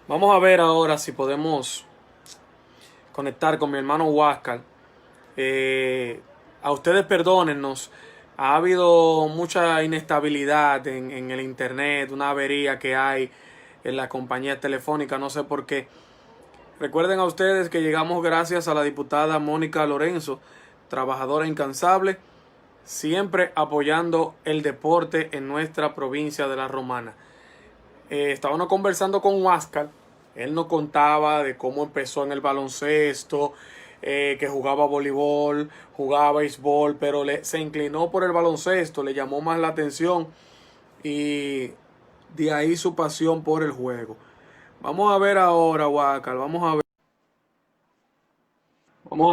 Vamos a ver ahora si podemos conectar con mi hermano Huáscar. Eh, a ustedes perdónennos, ha habido mucha inestabilidad en el internet, una avería que hay en la compañía telefónica, no sé por qué. Recuerden a ustedes que llegamos gracias a la diputada Mónica Lorenzo, trabajadora incansable, siempre apoyando el deporte en nuestra provincia de La Romana. Estábamos conversando con Huáscar. Él nos contaba de cómo empezó en el baloncesto, que jugaba voleibol, jugaba béisbol, pero se inclinó por el baloncesto, le llamó más la atención y de ahí su pasión por el juego. Vamos a ver ahora, Huáscar, vamos a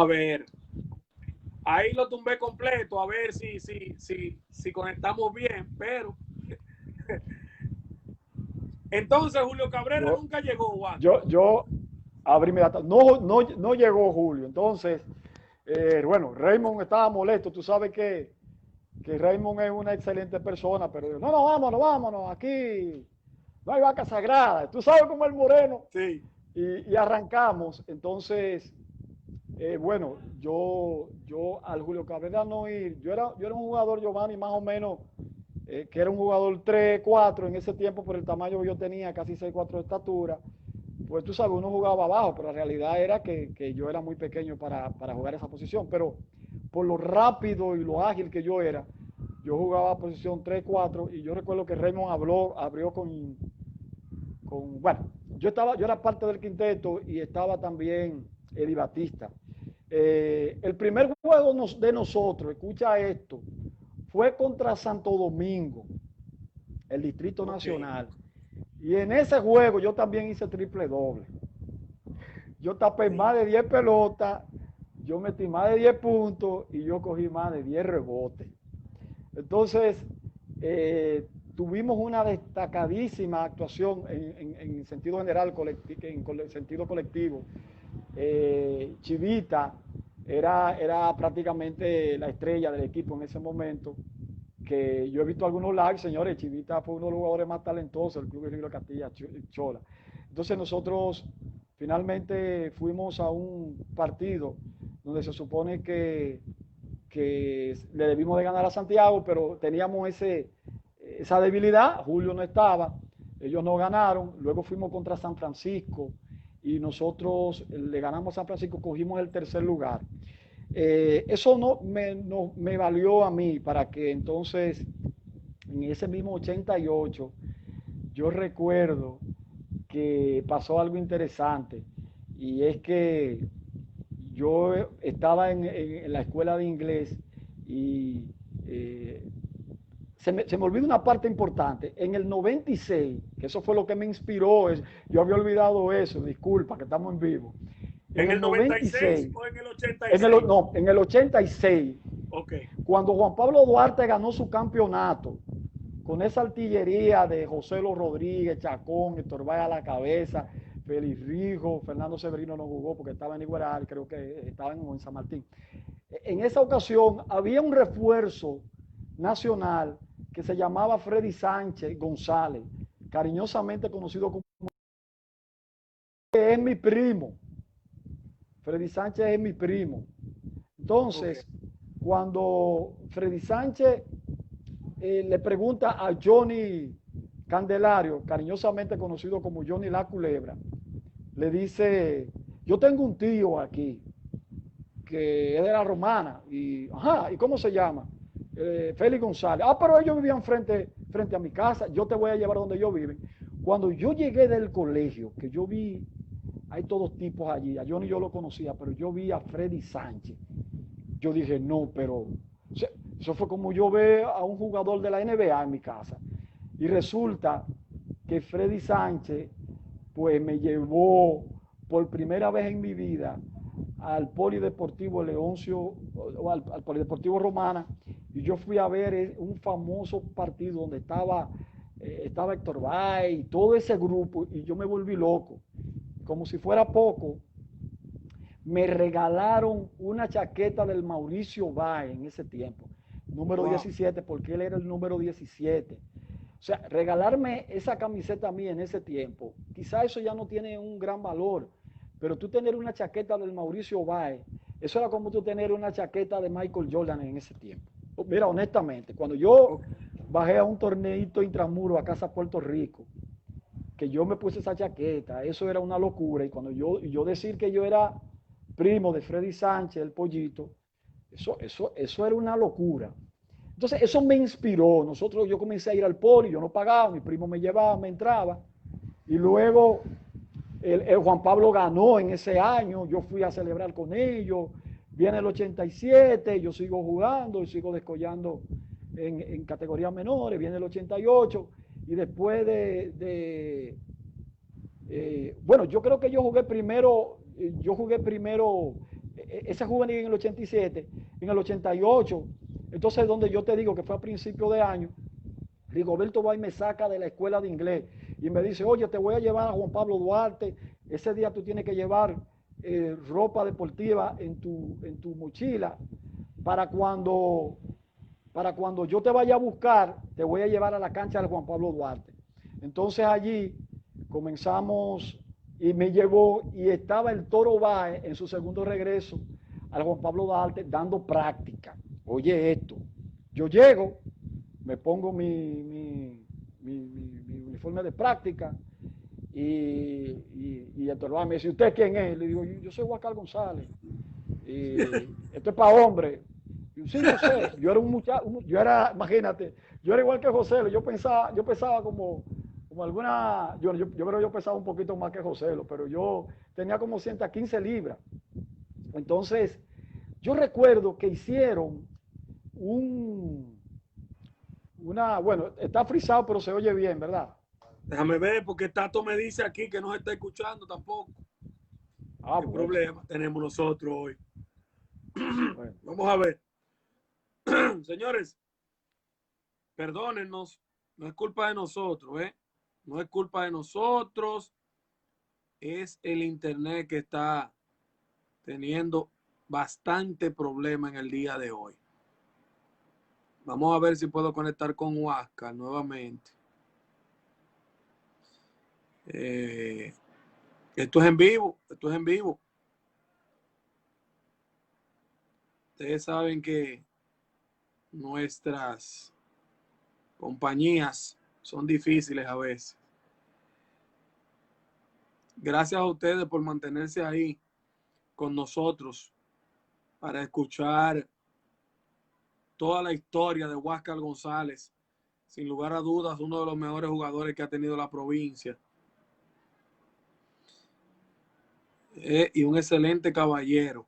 ver. Ahí lo tumbé completo, a ver si conectamos bien, pero entonces Julio Cabrera Yo, nunca llegó, Huáscar. yo abrí mi data. No llegó Julio. Entonces, bueno, Raymond estaba molesto. Tú sabes que Raymond es una excelente persona, pero dijo, no, no, vámonos. Aquí no hay vaca sagrada. Tú sabes cómo es el moreno. Sí. Y arrancamos. Entonces, bueno, yo al Julio Cabrera no ir. Yo era un jugador, Giovanni, más o menos, que era un jugador 3-4 en ese tiempo por el tamaño que yo tenía, casi 6'4" de estatura. Pues tú sabes, uno jugaba abajo, pero la realidad era que yo era muy pequeño para jugar esa posición. Pero por lo rápido y lo ágil que yo era, yo jugaba posición 3-4 y yo recuerdo que Raymond abrió bueno, yo era parte del quinteto y estaba también Eddie Batista. El primer juego de nosotros, escucha esto, fue contra Santo Domingo, el Distrito Ok. Nacional. Y en ese juego yo también hice triple doble. Yo tapé más Sí. de 10 pelotas, yo metí más de 10 puntos y yo cogí más de 10 rebotes. Entonces, tuvimos una destacadísima actuación en sentido general, en sentido colectivo. Chivita era prácticamente la estrella del equipo en ese momento, que yo he visto algunos lives, señores, Chivita fue uno de los jugadores más talentosos del Club de Río de Castilla, Chola. Entonces nosotros finalmente fuimos a un partido donde se supone que le debimos de ganar a Santiago, pero teníamos esa debilidad, Julio no estaba, ellos no ganaron, luego fuimos contra San Francisco y nosotros le ganamos a San Francisco, cogimos el tercer lugar. Eso no me valió a mí para que entonces, en ese mismo 88, yo recuerdo que pasó algo interesante y es que yo estaba en la escuela de inglés y eh, se me olvida una parte importante. En el 96, que eso fue lo que me inspiró, yo había olvidado eso, disculpa, que estamos en vivo. En ¿En el el 96 96, o en el 86? no, en el 86, Ok. cuando Juan Pablo Duarte ganó su campeonato, con esa artillería de José Los Rodríguez, Chacón, Héctor Valle a la cabeza, Félix Rijo, Fernando Severino no jugó porque estaba en Igueral, creo que estaba en San Martín. En esa ocasión había un refuerzo nacional que se llamaba Freddy Sánchez González, cariñosamente conocido como que es mi primo. Freddy Sánchez es mi primo. Ok. Entonces, cuando Freddy Sánchez le pregunta a Johnny Candelario, cariñosamente conocido como Johnny La Culebra, le dice, yo tengo un tío aquí que es de la Romana, y, ajá, ¿y cómo se llama? Félix González. Ah, pero ellos vivían frente a mi casa, yo te voy a llevar donde ellos viven. Cuando yo llegué del colegio, que yo vi, hay todos tipos allí, a Johnny yo lo conocía, pero yo vi a Freddy Sánchez. Yo dije, no, pero eso fue como yo ver a un jugador de la NBA en mi casa. Y resulta que Freddy Sánchez, pues me llevó por primera vez en mi vida al Polideportivo Leoncio, o al Polideportivo Romana, y yo fui a ver un famoso partido donde estaba Héctor Bay y todo ese grupo, y yo me volví loco. Como si fuera poco, me regalaron una chaqueta del Mauricio Báez en ese tiempo, número Wow. 17, porque él era el número 17. O sea, regalarme esa camiseta a mí en ese tiempo, quizá eso ya no tiene un gran valor, pero tú tener una chaqueta del Mauricio Báez, eso era como tú tener una chaqueta de Michael Jordan en ese tiempo. Mira, honestamente, cuando yo Ok. bajé a un torneito intramuro a Casa Puerto Rico, que yo me puse esa chaqueta, eso era una locura. Y cuando yo decir que yo era primo de Freddy Sánchez, el pollito, eso era una locura. Entonces, eso me inspiró. Yo comencé a ir al poli, yo no pagaba, mi primo me llevaba, me entraba. Y luego el Juan Pablo ganó en ese año, yo fui a celebrar con ellos. Viene el 87, yo sigo jugando y sigo descollando en categorías menores. Viene el 88 y después bueno, yo creo que yo jugué primero ese juvenil en el 87, en el 88. Entonces, donde yo te digo que fue a principio de año, Rigoberto va y me saca de la escuela de inglés y me dice, oye, te voy a llevar a Juan Pablo Duarte, ese día tú tienes que llevar ropa deportiva en tu mochila para cuando, para cuando yo te vaya a buscar, te voy a llevar a la cancha de Juan Pablo Duarte. Entonces allí comenzamos y me llevó y estaba el Toro Báez en su segundo regreso al Juan Pablo Duarte dando práctica. Oye esto, yo llego, me pongo mi uniforme de práctica y el Toro Báez me dice, ¿usted quién es? Le digo, yo soy Huáscar González. Esto es para hombres. Sí, yo sé, yo era un muchacho, yo era, imagínate, yo era igual que José, yo pensaba como alguna, yo creo que yo pesaba un poquito más que José, pero yo tenía como 115 libras. Entonces, yo recuerdo que hicieron bueno, está frisado, pero se oye bien, ¿verdad? Déjame ver, porque Tato me dice aquí que no se está escuchando tampoco. Ah, ¿Qué bueno, problema tenemos nosotros hoy? bueno. Vamos a ver. Señores, perdónennos, no es culpa de nosotros, ¿eh? No es culpa de nosotros, es el internet que está teniendo bastante problema en el día de hoy. Vamos a ver si puedo conectar con Huáscar nuevamente. Esto es en vivo, esto es en vivo. Ustedes saben que nuestras compañías son difíciles a veces. Gracias a ustedes por mantenerse ahí con nosotros para escuchar toda la historia de Huáscar González. Sin lugar a dudas, uno de los mejores jugadores que ha tenido la provincia. Y un excelente caballero.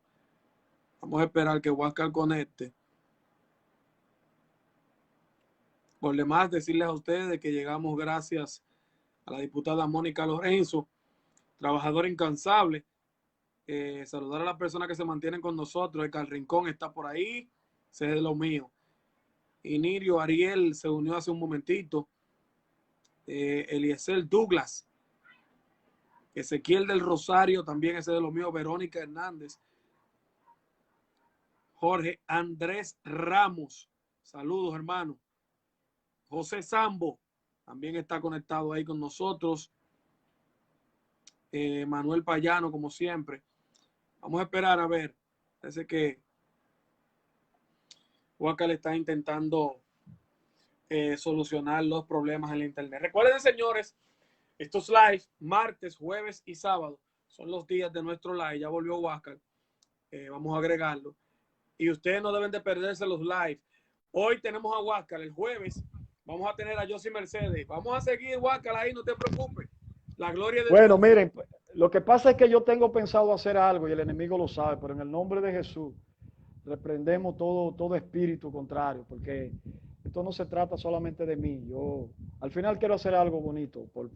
Vamos a esperar que Huáscar conecte. Por demás, decirles a ustedes que llegamos gracias a la diputada Mónica Lorenzo, trabajadora incansable. Saludar a las personas que se mantienen con nosotros. El Rincón está por ahí, ese es de lo mío. Inirio Ariel se unió hace un momentito. Eliezer Douglas, Ezequiel del Rosario, también ese de lo mío. Verónica Hernández, Jorge Andrés Ramos, saludos hermano. José Sambo también está conectado ahí con nosotros. Manuel Payano, como siempre. Vamos a esperar a ver. Parece que Huáscar está intentando solucionar los problemas en la internet. Recuerden, señores, estos lives, martes, jueves y sábado, son los días de nuestro live. Ya volvió Huáscar. Vamos a agregarlo. Y ustedes no deben de perderse los lives. Hoy tenemos a Huáscar. El jueves vamos a tener a Josy Mercedes. Vamos a seguir Huáscar ahí, no te preocupes. La gloria de Bueno, Dios. miren, lo que pasa es que yo tengo pensado hacer algo y el enemigo lo sabe, pero en el nombre de Jesús reprendemos todo espíritu contrario, porque esto no se trata solamente de mí. Yo al final quiero hacer algo bonito por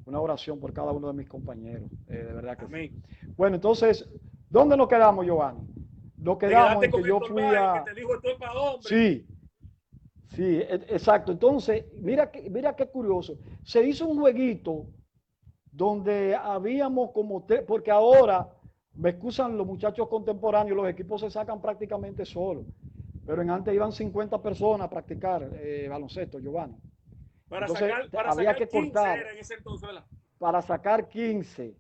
una oración por cada uno de mis compañeros, de verdad que Amén. sí. Bueno, entonces, ¿dónde nos quedamos, Giovanni? Nos Te quedamos quedaste en con que yo Héctor fui Valle, que a... te dijo esto es para hombres. Sí, sí, exacto. Entonces, mira qué curioso. Se hizo un jueguito donde habíamos como tres, porque ahora, me excusan los muchachos contemporáneos, los equipos se sacan prácticamente solos, pero en antes iban 50 personas a practicar baloncesto, Giovanni. Entonces para había sacar que 15 cortar era en ese entonces, ¿verdad? para sacar 15.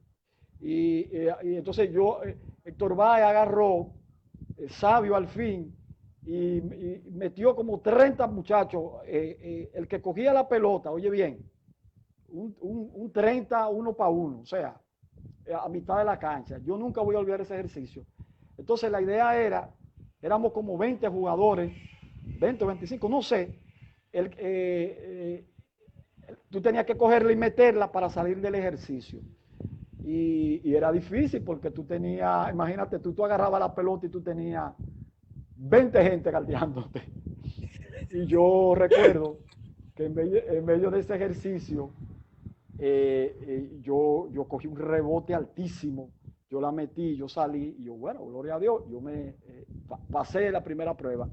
Y entonces Héctor Báez agarró, sabio al fin, y metió como 30 muchachos. El que cogía la pelota, oye bien, un 30 uno para uno, o sea, a mitad de la cancha. Yo nunca voy a olvidar ese ejercicio. Entonces la idea éramos como 20 jugadores, 20 o 25, no sé. Tú tenías que cogerla y meterla para salir del ejercicio. Y era difícil porque tú tenías, imagínate, tú agarrabas la pelota y tú tenías 20 gente galdeándote. Y yo recuerdo que en medio de ese ejercicio, yo cogí un rebote altísimo, yo la metí, yo salí, y yo, bueno, gloria a Dios, yo pasé la primera prueba.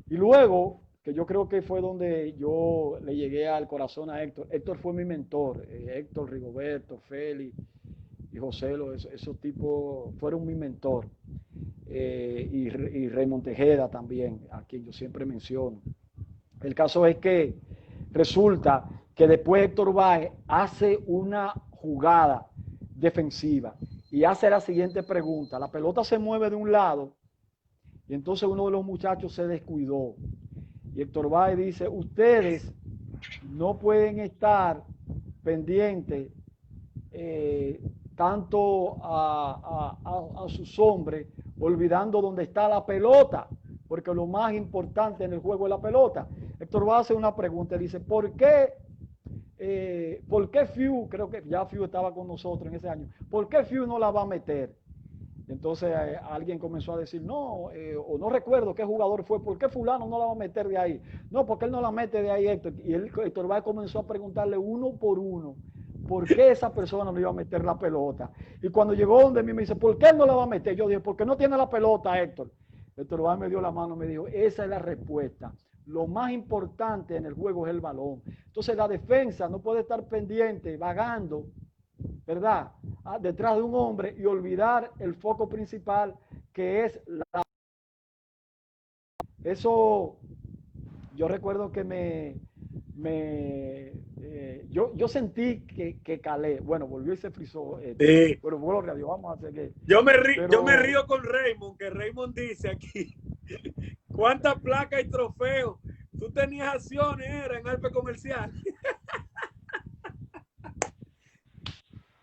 Y luego, que yo creo que fue donde yo le llegué al corazón a Héctor. Héctor fue mi mentor, Héctor, Rigoberto, Félix y José, esos tipos fueron mi mentor. Y Raymond Tejeda también, a quien yo siempre menciono. El caso es que resulta que después Héctor Báez hace una jugada defensiva y hace la siguiente pregunta. La pelota se mueve de un lado y entonces uno de los muchachos se descuidó. Y Héctor Báez dice, ustedes no pueden estar pendientes tanto a sus hombres, olvidando dónde está la pelota, porque lo más importante en el juego es la pelota. Héctor va a hacer una pregunta, dice, ¿por qué Fiu, creo que ya Fiu estaba con nosotros en ese año, ¿por qué Fiu no la va a meter? Entonces alguien comenzó a decir, no, o no recuerdo qué jugador fue, ¿por qué fulano no la va a meter de ahí? No, porque él no la mete de ahí, Héctor. Y Héctor Báez comenzó a preguntarle uno por uno, ¿por qué esa persona no iba a meter la pelota? Y cuando llegó donde mí me dice, ¿por qué él no la va a meter? Yo dije, porque no tiene la pelota, Héctor. Héctor Báez me dio la mano y me dijo, esa es la respuesta. Lo más importante en el juego es el balón. Entonces la defensa no puede estar pendiente, vagando, ¿verdad? Detrás de un hombre y olvidar el foco principal que es la... Eso, yo recuerdo que yo sentí que calé. Bueno, volvió y se frizó esto. Sí. Pero gloria a Dios, vamos a hacer que... Yo me Pero, río con Raymond, que Raymond dice aquí, ¿cuántas placas y trofeos? Tú tenías acciones, era en Alpe Comercial.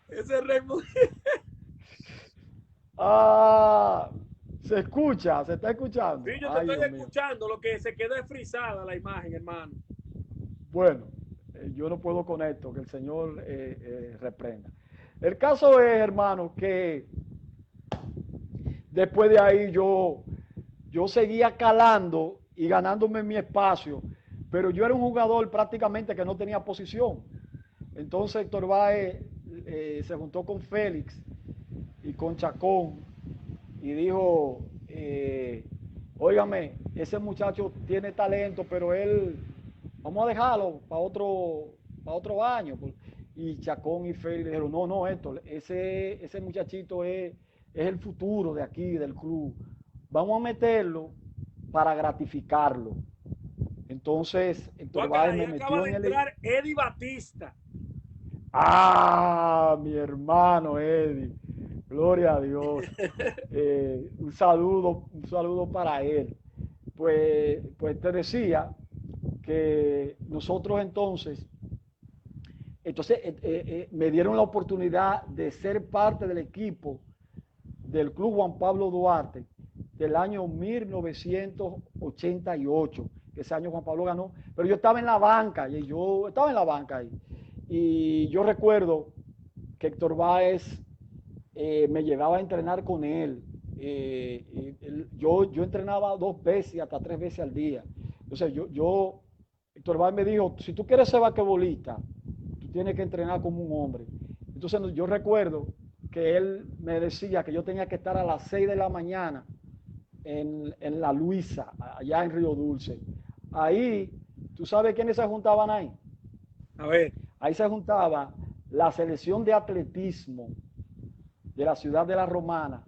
Ese Raymond. se escucha, se está escuchando. Sí, yo te Ay, estoy Dios mío. escuchando, lo que se queda es frisada la imagen, hermano. Bueno, yo no puedo con esto, que el Señor reprenda. El caso es, hermano, que después de ahí yo seguía calando y ganándome mi espacio, pero yo era un jugador prácticamente que no tenía posición. Entonces Héctor Báez se juntó con Félix y con Chacón y dijo, óigame, ese muchacho tiene talento, pero él, vamos a dejarlo para otro año. Y Chacón y Félix dijeron, no, Héctor, ese muchachito es el futuro de aquí, del club. Vamos a meterlo para gratificarlo. Entonces, Héctor Báez me acaba metió de en el... entrar Eddie Batista. Ah, mi hermano Eddie. Gloria a Dios. Un saludo para él. Pues te decía que nosotros entonces me dieron la oportunidad de ser parte del equipo del Club Juan Pablo Duarte del año 1988. Ese año Juan Pablo ganó, pero yo estaba en la banca, y yo estaba en la banca ahí. Y yo recuerdo que Héctor Báez me llevaba a entrenar con él. Yo entrenaba 2 veces, hasta 3 veces al día. Entonces Héctor Báez me dijo, si tú quieres ser basquetbolista, tú tienes que entrenar como un hombre. Entonces yo recuerdo que él me decía que yo tenía que estar a las 6 de la mañana en La Luisa, allá en Río Dulce. Ahí, ¿tú sabes quiénes se juntaban ahí? A ver. Ahí se juntaba la selección de atletismo de la ciudad de La Romana,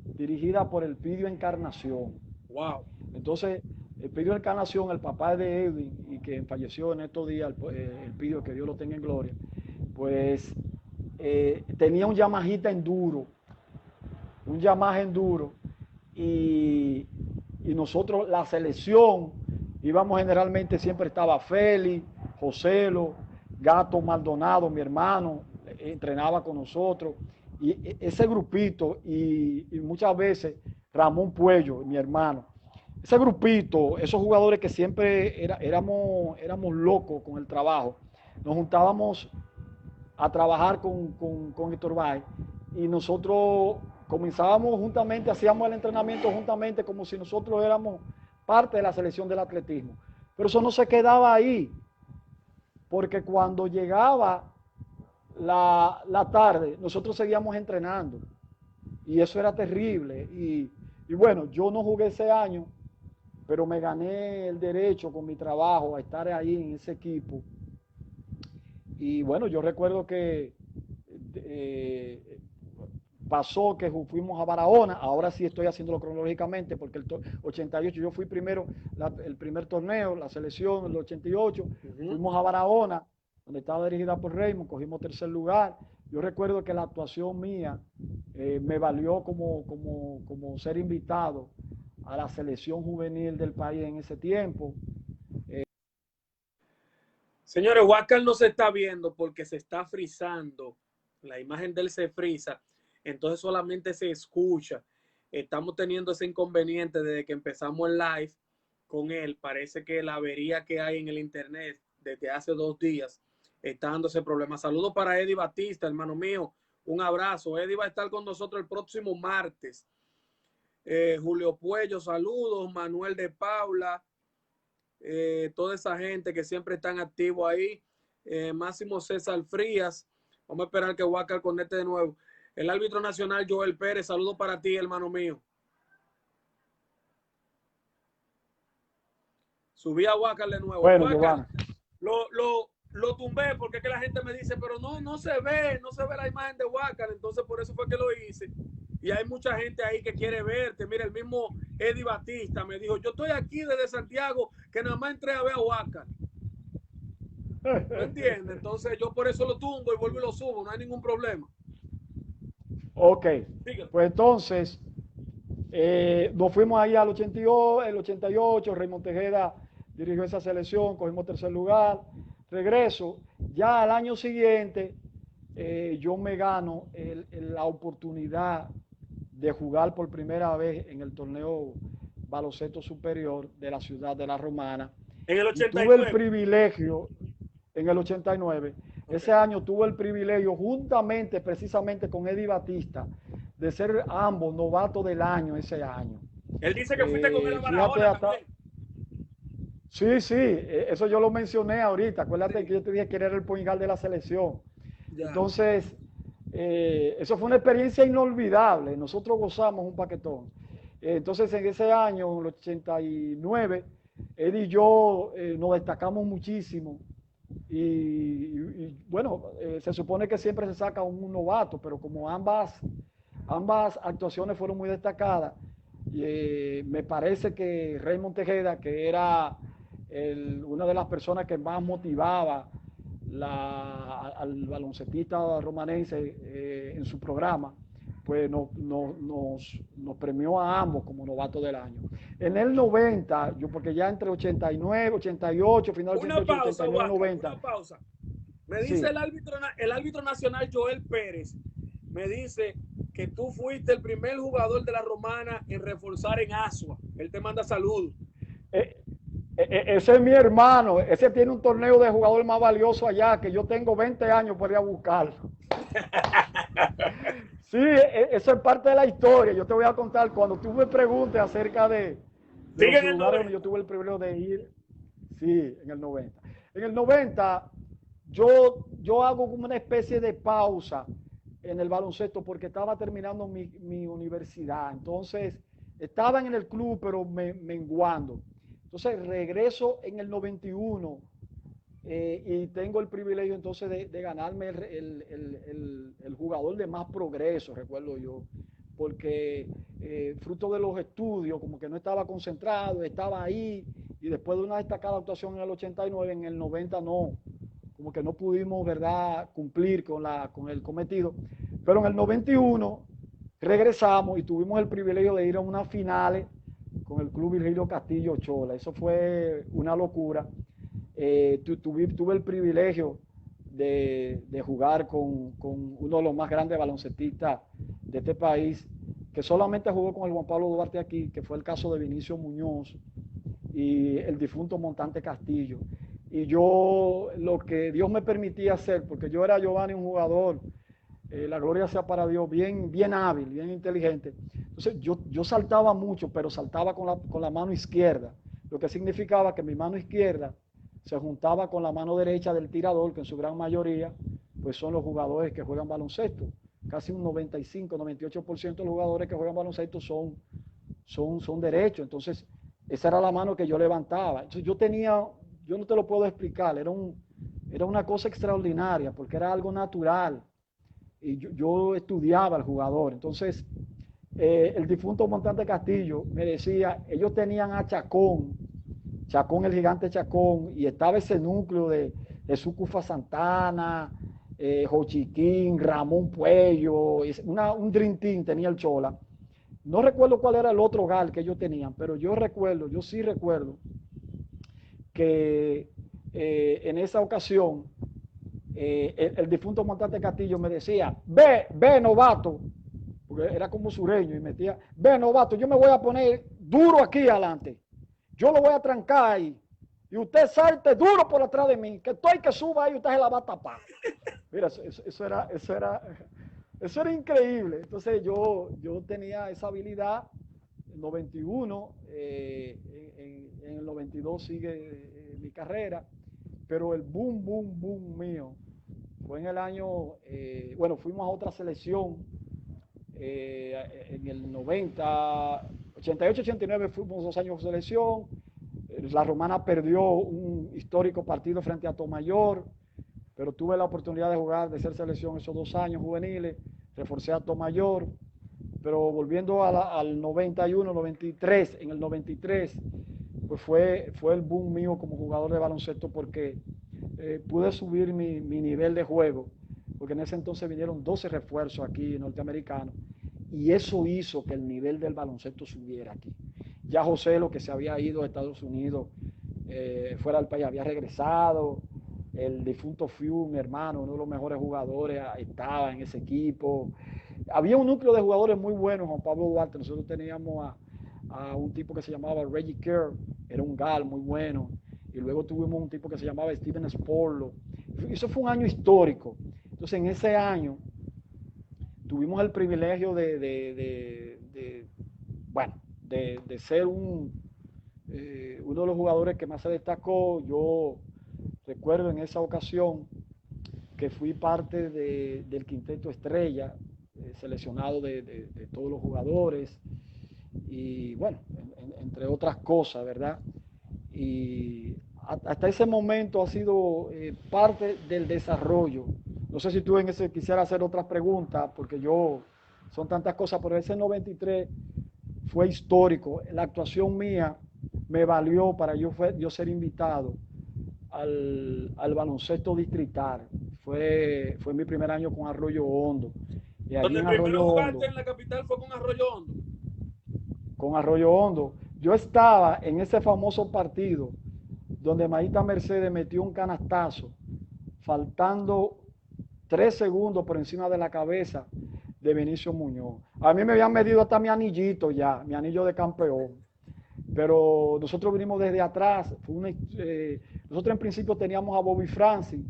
dirigida por Elpidio Encarnación. Wow. Entonces, Elpidio Encarnación, el papá de Edwin, y quien falleció en estos días, el Pidio, que Dios lo tenga en gloria, pues tenía un Yamaha Enduro, y nosotros, la selección, íbamos generalmente, siempre estaba Félix, Joselo, Gato Maldonado, mi hermano, entrenaba con nosotros, y ese grupito, y muchas veces Ramón Puello, mi hermano, ese grupito, esos jugadores que siempre éramos locos con el trabajo, nos juntábamos a trabajar con Héctor Bay, y nosotros comenzábamos juntamente, hacíamos el entrenamiento juntamente como si nosotros éramos parte de la selección del atletismo. Pero eso no se quedaba ahí, porque cuando llegaba la tarde, nosotros seguíamos entrenando, y eso era terrible. Y bueno, yo no jugué ese año, pero me gané el derecho con mi trabajo a estar ahí en ese equipo. Y bueno, yo recuerdo que pasó que fuimos a Barahona. Ahora sí estoy haciéndolo cronológicamente, porque el 88 yo fui primero, el primer torneo, la selección, el 88, fuimos a Barahona, donde estaba dirigida por Raymond, cogimos tercer lugar. Yo recuerdo que la actuación mía me valió como ser invitado a la selección juvenil del país en ese tiempo. Señores, Huáscar no se está viendo porque se está frizando. La imagen de él se frisa, entonces solamente se escucha. Estamos teniendo ese inconveniente desde que empezamos el live con él. Parece que la avería que hay en el internet desde hace 2 días está dando ese problema. Saludos para Eddie Batista, hermano mío. Un abrazo. Eddie va a estar con nosotros el próximo martes. Julio Puello, saludos. Manuel de Paula. Toda esa gente que siempre están activos ahí. Máximo César Frías. Vamos a esperar que Huáscar conecte de nuevo. El árbitro nacional Joel Pérez, saludo para ti, hermano mío. Subí a Huáscar de nuevo. Bueno, Huáscar, lo tumbé porque es que la gente me dice, pero no se ve la imagen de Huáscar. Entonces por eso fue que lo hice. Y hay mucha gente ahí que quiere verte. Mira, el mismo Eddie Batista me dijo, yo estoy aquí desde Santiago, que nada más entré a ver a Huáscar. ¿No entiendes? Entonces yo por eso lo tumbo y vuelvo y lo subo, no hay ningún problema. Ok, pues entonces nos fuimos ahí al 88, el 88, Raymond Tejeda dirigió esa selección, cogimos tercer lugar, regreso, ya al año siguiente yo me gano la oportunidad de jugar por primera vez en el torneo baloncesto superior de la ciudad de La Romana. En el 89. Y tuve el privilegio, en el 89, okay. Ese año tuve el privilegio, juntamente, precisamente con Eddie Batista, de ser ambos novatos del año ese año. Él dice que fuiste con él a Barahona también. Sí, eso yo lo mencioné ahorita. Acuérdate que yo te dije que era el point guard de la selección. Ya. Entonces, eso fue una experiencia inolvidable. Nosotros gozamos un paquetón. Entonces, en ese año, en el 89, Eddie y yo nos destacamos muchísimo. Y bueno, se supone que siempre se saca un novato, pero como ambas actuaciones fueron muy destacadas, me parece que Raymond Tejeda, que era una de las personas que más motivaba al baloncestista romanense en su programa, pues nos premió a ambos como novato del año. En el 90, porque ya entre 89, 88, final de 88, 89, 90. Una pausa. Me dice sí. el árbitro nacional Joel Pérez, me dice que tú fuiste el primer jugador de la Romana en reforzar en Asua. Él te manda saludos. Ese es mi hermano. Ese tiene un torneo de jugador más valioso allá, que yo tengo 20 años por ir a buscarlo. Sí, eso es parte de la historia. Yo te voy a contar cuando tú me preguntes acerca de los lugares donde yo tuve el privilegio de ir. Sí, en el 90. En el 90 yo hago como una especie de pausa en el baloncesto porque estaba terminando mi universidad. Entonces, estaba en el club, pero menguando. Entonces, regreso en el 91 y tengo el privilegio entonces de ganarme el jugador de más progreso, recuerdo yo, porque fruto de los estudios, como que no estaba concentrado, estaba ahí y después de una destacada actuación en el 89, en el 90 no, como que no pudimos, ¿verdad?, cumplir con el cometido. Pero en el 91 regresamos y tuvimos el privilegio de ir a unas finales con el Club Virgilio Castillo Chola. Eso fue una locura. Tuve el privilegio de jugar con uno de los más grandes baloncetistas de este país, que solamente jugó con el Juan Pablo Duarte aquí, que fue el caso de Vinicio Muñoz y el difunto Montante Castillo. Y yo, lo que Dios me permitía hacer, porque yo era, Giovanni, un jugador, la gloria sea para Dios, bien hábil, bien inteligente. Entonces yo saltaba mucho, pero saltaba con la mano izquierda, lo que significaba que mi mano izquierda se juntaba con la mano derecha del tirador, que en su gran mayoría pues son los jugadores que juegan baloncesto. Casi un 95-98% de los jugadores que juegan baloncesto son derechos. Entonces, esa era la mano que yo levantaba. Entonces, yo no te lo puedo explicar, era una cosa extraordinaria, porque era algo natural. Y yo estudiaba al jugador. Entonces, el difunto Montante Castillo me decía, ellos tenían a Chacón, el gigante Chacón, y estaba ese núcleo de Sucufa Santana, Jochiquín, Ramón Puello, un Dream Team tenía el Chola. No recuerdo cuál era el otro gal que ellos tenían, pero yo sí recuerdo que en esa ocasión el difunto Montante Castillo me decía, ve novato, porque era como sureño y metía, ve novato, yo me voy a poner duro aquí adelante, yo lo voy a trancar ahí, y usted salte duro por atrás de mí, que estoy que suba ahí y usted se la va a tapar. Mira, eso era increíble. Entonces yo tenía esa habilidad. En 91, en el 92 sigue mi carrera, pero el boom mío fue en el año, bueno, fuimos a otra selección en el 90, 88, 89 fuimos 2 años de selección. La Romana perdió un histórico partido frente a Tomayor, pero tuve la oportunidad de jugar, de ser selección esos 2 años juveniles, reforcé a Tomayor, pero volviendo al 91, 93, en el 93, pues fue el boom mío como jugador de baloncesto porque pude subir mi nivel de juego, porque en ese entonces vinieron 12 refuerzos aquí norteamericanos, y eso hizo que el nivel del baloncesto subiera aquí. Ya José, lo que se había ido a Estados Unidos, fuera del país, había regresado. El difunto Fiu, mi hermano, uno de los mejores jugadores, estaba en ese equipo. Había un núcleo de jugadores muy buenos, Juan Pablo Duarte. Nosotros teníamos a un tipo que se llamaba Reggie Kerr, era un gal muy bueno. Y luego tuvimos un tipo que se llamaba Steven Sporlo. Eso fue un año histórico. Entonces, en ese año tuvimos el privilegio de ser uno de los jugadores que más se destacó. Yo recuerdo en esa ocasión que fui parte del quinteto estrella, seleccionado de todos los jugadores, y bueno, entre otras cosas, ¿verdad? Y hasta ese momento ha sido parte del desarrollo. No sé si tú en ese quisieras hacer otras preguntas, porque son tantas cosas, pero ese 93 fue histórico. La actuación mía me valió para yo ser invitado al baloncesto distrital. Fue mi primer año con Arroyo Hondo. Y allí donde en primero jugaste en la capital fue con Arroyo Hondo. Con Arroyo Hondo. Yo estaba en ese famoso partido donde Maíta Mercedes metió un canastazo, faltando 3 segundos por encima de la cabeza de Vinicio Muñoz. A mí me habían medido hasta mi anillito ya, mi anillo de campeón. Pero nosotros vinimos desde atrás. Nosotros en principio teníamos a Bobby Francis,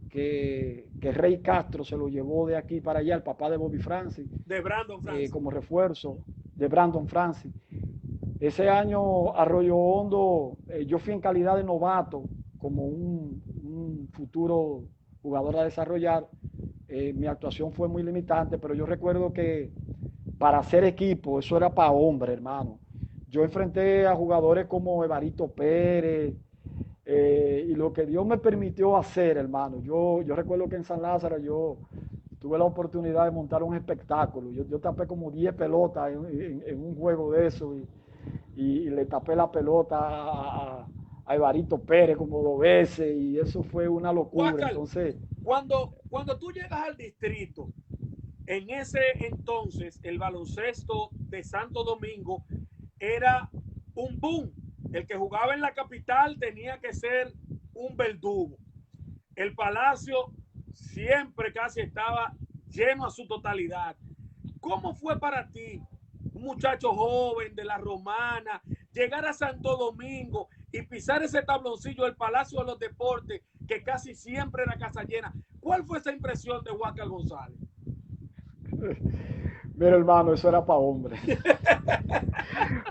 que Rey Castro se lo llevó de aquí para allá, el papá de Bobby Francis. De Brandon Francis. Como refuerzo de Brandon Francis. Ese año Arroyo Hondo, yo fui en calidad de novato, como un futuro jugador a desarrollar. Mi actuación fue muy limitante, pero yo recuerdo que para hacer equipo, eso era para hombre, hermano. Yo enfrenté a jugadores como Evarito Pérez, y lo que Dios me permitió hacer, hermano. Yo recuerdo que en San Lázaro yo tuve la oportunidad de montar un espectáculo. Yo tapé como 10 pelotas en un juego de eso, y le tapé la pelota a Evarito Pérez como 2 veces y eso fue una locura. Huáscar, Entonces, cuando tú llegas al distrito, en ese entonces el baloncesto de Santo Domingo era un boom. El que jugaba en la capital tenía que ser un verdugo. El Palacio siempre casi estaba lleno a su totalidad. ¿Cómo fue para ti, un muchacho joven de la Romana, llegar a Santo Domingo y pisar ese tabloncillo del Palacio de los Deportes, que casi siempre era casa llena? ¿Cuál fue esa impresión de Huáscar González? mira hermano, eso era para hombres.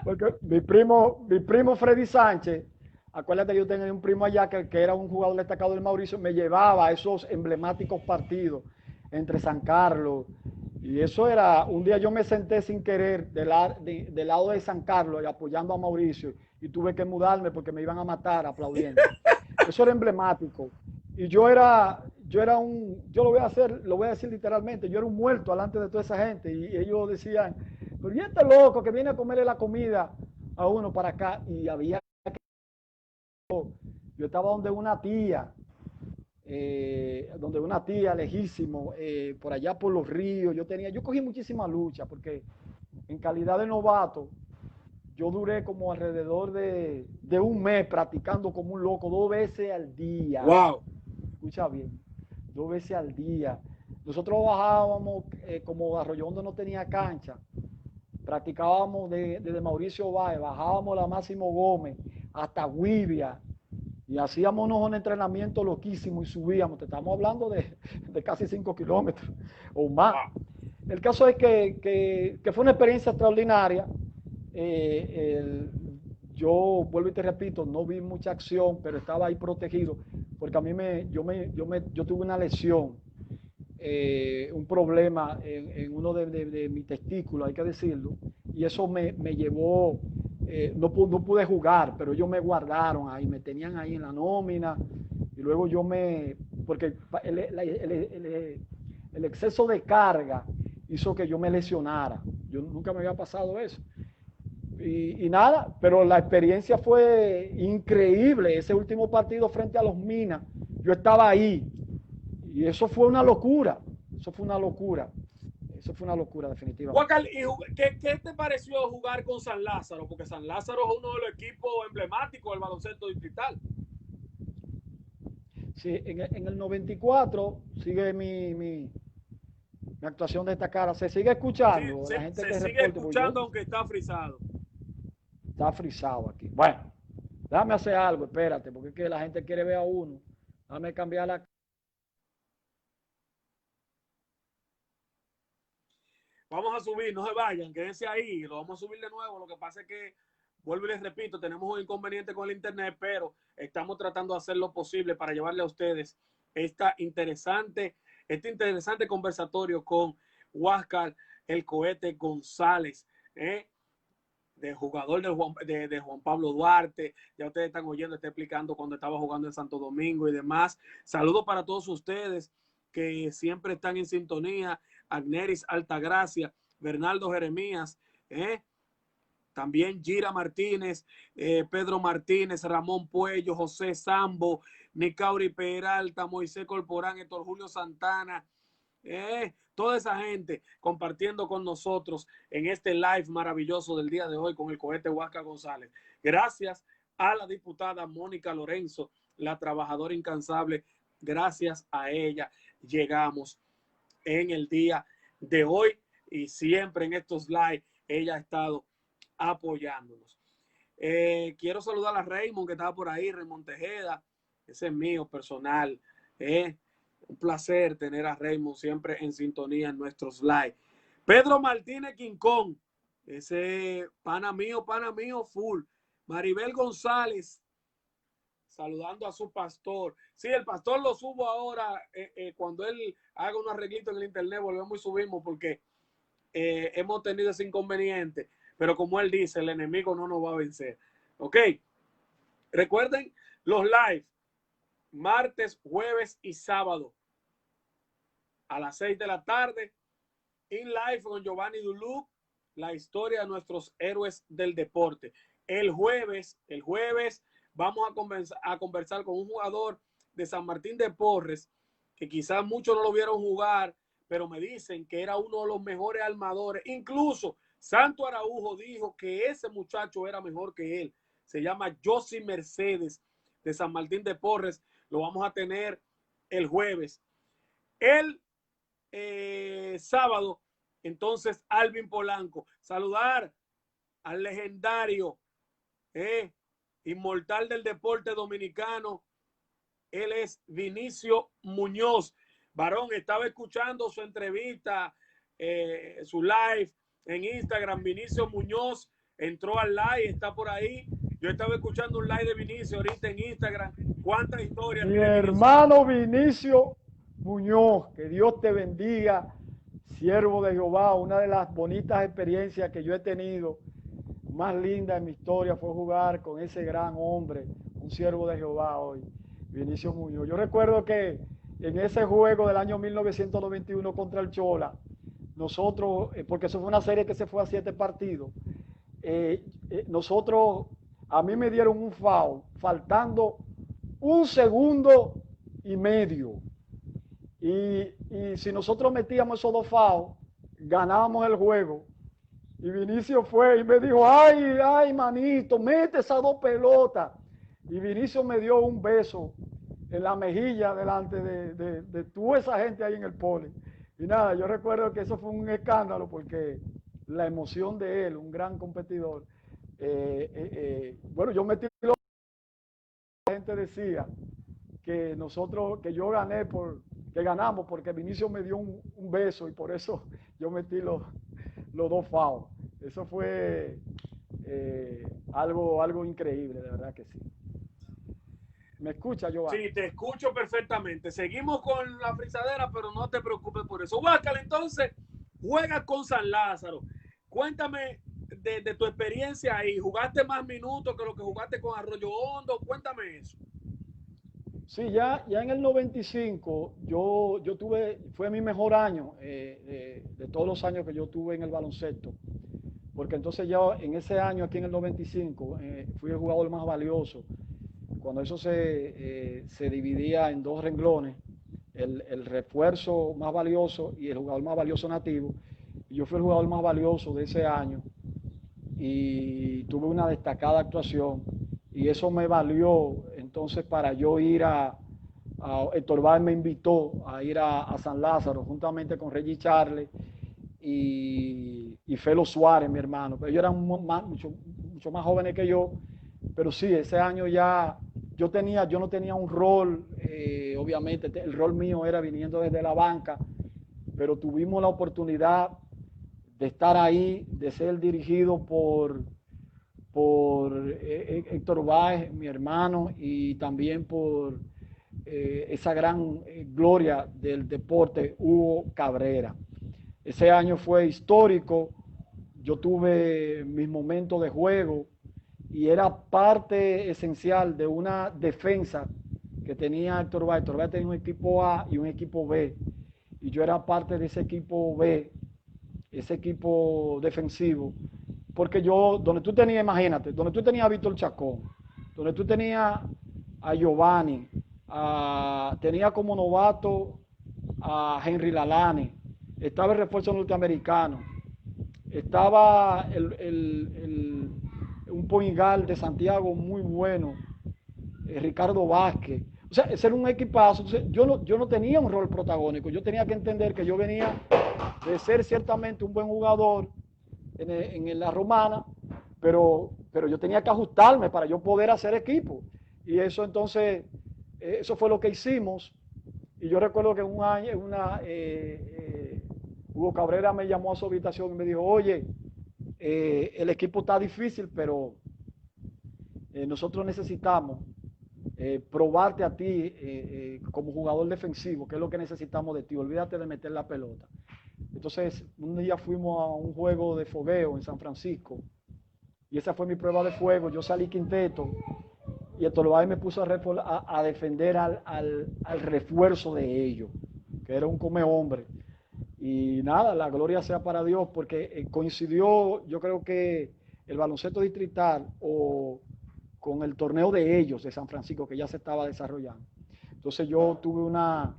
Porque mi primo Freddy Sánchez, acuérdate que yo tenía un primo allá que era un jugador destacado del Mauricio, me llevaba a esos emblemáticos partidos entre San Carlos. Y eso era, un día yo me senté sin querer del lado de San Carlos y apoyando a Mauricio y tuve que mudarme porque me iban a matar aplaudiendo. Eso era emblemático. Y yo lo voy a decir literalmente, yo era un muerto delante de toda esa gente y ellos decían, pero ¿y este loco que viene a comerle la comida a uno para acá? Y yo estaba donde una tía lejísimo, por allá por los ríos, yo cogí muchísima lucha porque en calidad de novato, yo duré como alrededor de un mes practicando como un loco, 2 veces al día. Wow. Escucha bien, 2 veces al día. Nosotros bajábamos, como Arroyo Hondo no tenía cancha, practicábamos desde Mauricio Báez, bajábamos la Máximo Gómez hasta Guivia y hacíamos unos entrenamientos loquísimos y subíamos. Te estamos hablando de casi 5 kilómetros o más. Wow. El caso es que fue una experiencia extraordinaria. Yo vuelvo y te repito, no vi mucha acción, pero estaba ahí protegido, porque a mí yo tuve una lesión, un problema en uno de mis testículos, hay que decirlo, y eso me llevó, no pude jugar, pero ellos me guardaron ahí, me tenían ahí en la nómina, y luego porque el exceso de carga hizo que yo me lesionara. Yo nunca me había pasado eso. Y nada, pero la experiencia fue increíble. Ese último partido frente a los Minas, yo estaba ahí. Y eso fue una locura. Eso fue una locura. Eso fue una locura, definitivamente. Huáscar, ¿qué te pareció jugar con San Lázaro? Porque San Lázaro es uno de los equipos emblemáticos del baloncesto distrital. Sí, en el 94 sigue mi actuación destacada. Se sigue Sí, escuchando. La gente se que sigue reporte, porque escuchando aunque está frisado. está frisado aquí. Bueno, déjame hacer algo, espérate, porque es que la gente quiere ver a uno. Déjame cambiar la. Vamos a subir, no se vayan, quédense ahí, lo vamos a subir de nuevo. Lo que pasa es que, vuelvo y les repito, tenemos un inconveniente con el internet, pero estamos tratando de hacer lo posible para llevarle a ustedes este interesante conversatorio con Huáscar el Cohete González, de jugador de Juan Pablo Duarte. Ya ustedes están oyendo, está explicando cuando estaba jugando en Santo Domingo y demás. Saludos para todos ustedes que siempre están en sintonía. Agneris Altagracia, Bernardo Jeremías, también Gira Martínez, Pedro Martínez, Ramón Puello, José Sambo, Nicauri Peralta, Moisés Corporán, Héctor Julio Santana, toda esa gente compartiendo con nosotros en este live maravilloso del día de hoy con el Cohete Huáscar González. Gracias a la diputada Mónica Lorenzo, la trabajadora incansable. Gracias a ella llegamos en el día de hoy y siempre en estos live ella ha estado apoyándonos. Quiero saludar a Raymond que estaba por ahí, Raymond Tejeda, ese es mío personal. Un placer tener a Raymond siempre en sintonía en nuestros live. Pedro Martínez Quincón, ese pana mío full. Maribel González, saludando a su pastor. Sí, el pastor lo subo ahora, cuando él haga un arreglito en el internet, volvemos y subimos porque hemos tenido ese inconveniente. Pero como él dice, el enemigo no nos va a vencer. Ok, recuerden los live, martes, jueves y sábado a las 6 de la tarde, in live con Giovanni Duluc, la historia de nuestros héroes del deporte. El jueves vamos a conversar con un jugador de San Martín de Porres, que quizás muchos no lo vieron jugar, pero me dicen que era uno de los mejores armadores. Incluso Santo Araujo dijo que ese muchacho era mejor que él. Se llama Josy Mercedes, de San Martín de Porres. Lo vamos a tener el jueves. El sábado, entonces, Alvin Polanco. Saludar al legendario, inmortal del deporte dominicano. Él es Vinicio Muñoz. Varón, estaba escuchando su entrevista, su live en Instagram. Vinicio Muñoz entró al live, está por ahí. Yo estaba escuchando un live de Vinicio ahorita en Instagram. ¿Cuántas historias Mi tiene hermano Vinicio Muñoz, que Dios te bendiga, siervo de Jehová. Una de las bonitas experiencias que yo he tenido, más linda en mi historia, fue jugar con ese gran hombre, un siervo de Jehová hoy, Vinicio Muñoz. Yo recuerdo que en ese juego del año 1991 contra el Chola, nosotros, porque eso fue una serie que se fue a 7 partidos, nosotros, a mí me dieron un foul, faltando 1 segundo y medio. Y si nosotros metíamos esos 2 fouls, ganábamos el juego. Y Vinicio fue y me dijo, ay, manito, mete esas 2 pelotas. Y Vinicio me dio un beso en la mejilla delante de toda esa gente ahí en el poli. Y nada, yo recuerdo que eso fue un escándalo porque la emoción de él, un gran competidor. Bueno, yo metí lo que la gente decía que nosotros, que yo gané que ganamos porque Vinicio me dio un beso y por eso yo metí los 2 fouls. Eso fue algo increíble, de verdad que sí. ¿Me escucha, Giovanni? Sí, te escucho perfectamente. Seguimos con la frisadera, pero no te preocupes por eso. Huáscar, entonces, juegas con San Lázaro. Cuéntame de tu experiencia ahí. ¿Jugaste más minutos que lo que jugaste con Arroyo Hondo? Cuéntame eso. Sí, ya en el 95 yo fue mi mejor año de todos los años que yo tuve en el baloncesto, porque entonces yo en ese año aquí en el 95 fui el jugador más valioso, cuando eso se dividía en 2 renglones, el refuerzo más valioso y el jugador más valioso nativo, y yo fui el jugador más valioso de ese año y tuve una destacada actuación. Y eso me valió entonces para yo ir Héctor Báez me invitó a ir a San Lázaro juntamente con Reggie Charles y Felo Suárez, mi hermano. Pero ellos eran mucho más jóvenes que yo, pero sí, ese año ya yo no tenía un rol, obviamente el rol mío era viniendo desde la banca, pero tuvimos la oportunidad de estar ahí, de ser dirigido por Héctor Báez, mi hermano, y también por esa gran gloria del deporte, Hugo Cabrera. Ese año fue histórico, yo tuve mis momentos de juego y era parte esencial de una defensa que tenía Héctor Báez. Héctor Báez tenía un equipo A y un equipo B, y yo era parte de ese equipo B, ese equipo defensivo. Porque donde tú tenías, imagínate, donde tú tenías a Víctor Chacón, donde tú tenías a Giovanni, tenía como novato a Henry Lalane, estaba el refuerzo norteamericano, estaba un point guard de Santiago muy bueno, Ricardo Vázquez. O sea, ese era un equipazo. Entonces, yo no tenía un rol protagónico, yo tenía que entender que yo venía de ser ciertamente un buen jugador en la romana, pero yo tenía que ajustarme para yo poder hacer equipo. Y eso entonces, eso fue lo que hicimos. Y yo recuerdo que un año, Hugo Cabrera me llamó a su habitación y me dijo, oye, el equipo está difícil, pero nosotros necesitamos probarte a ti como jugador defensivo, que es lo que necesitamos de ti, olvídate de meter la pelota. Entonces, un día fuimos a un juego de fogueo en San Francisco y esa fue mi prueba de fuego. Yo salí quinteto y el Tolobay me puso a defender al refuerzo de ellos, que era un come hombre. Y nada, la gloria sea para Dios, porque coincidió, yo creo que el baloncesto distrital o con el torneo de ellos de San Francisco que ya se estaba desarrollando. Entonces yo tuve una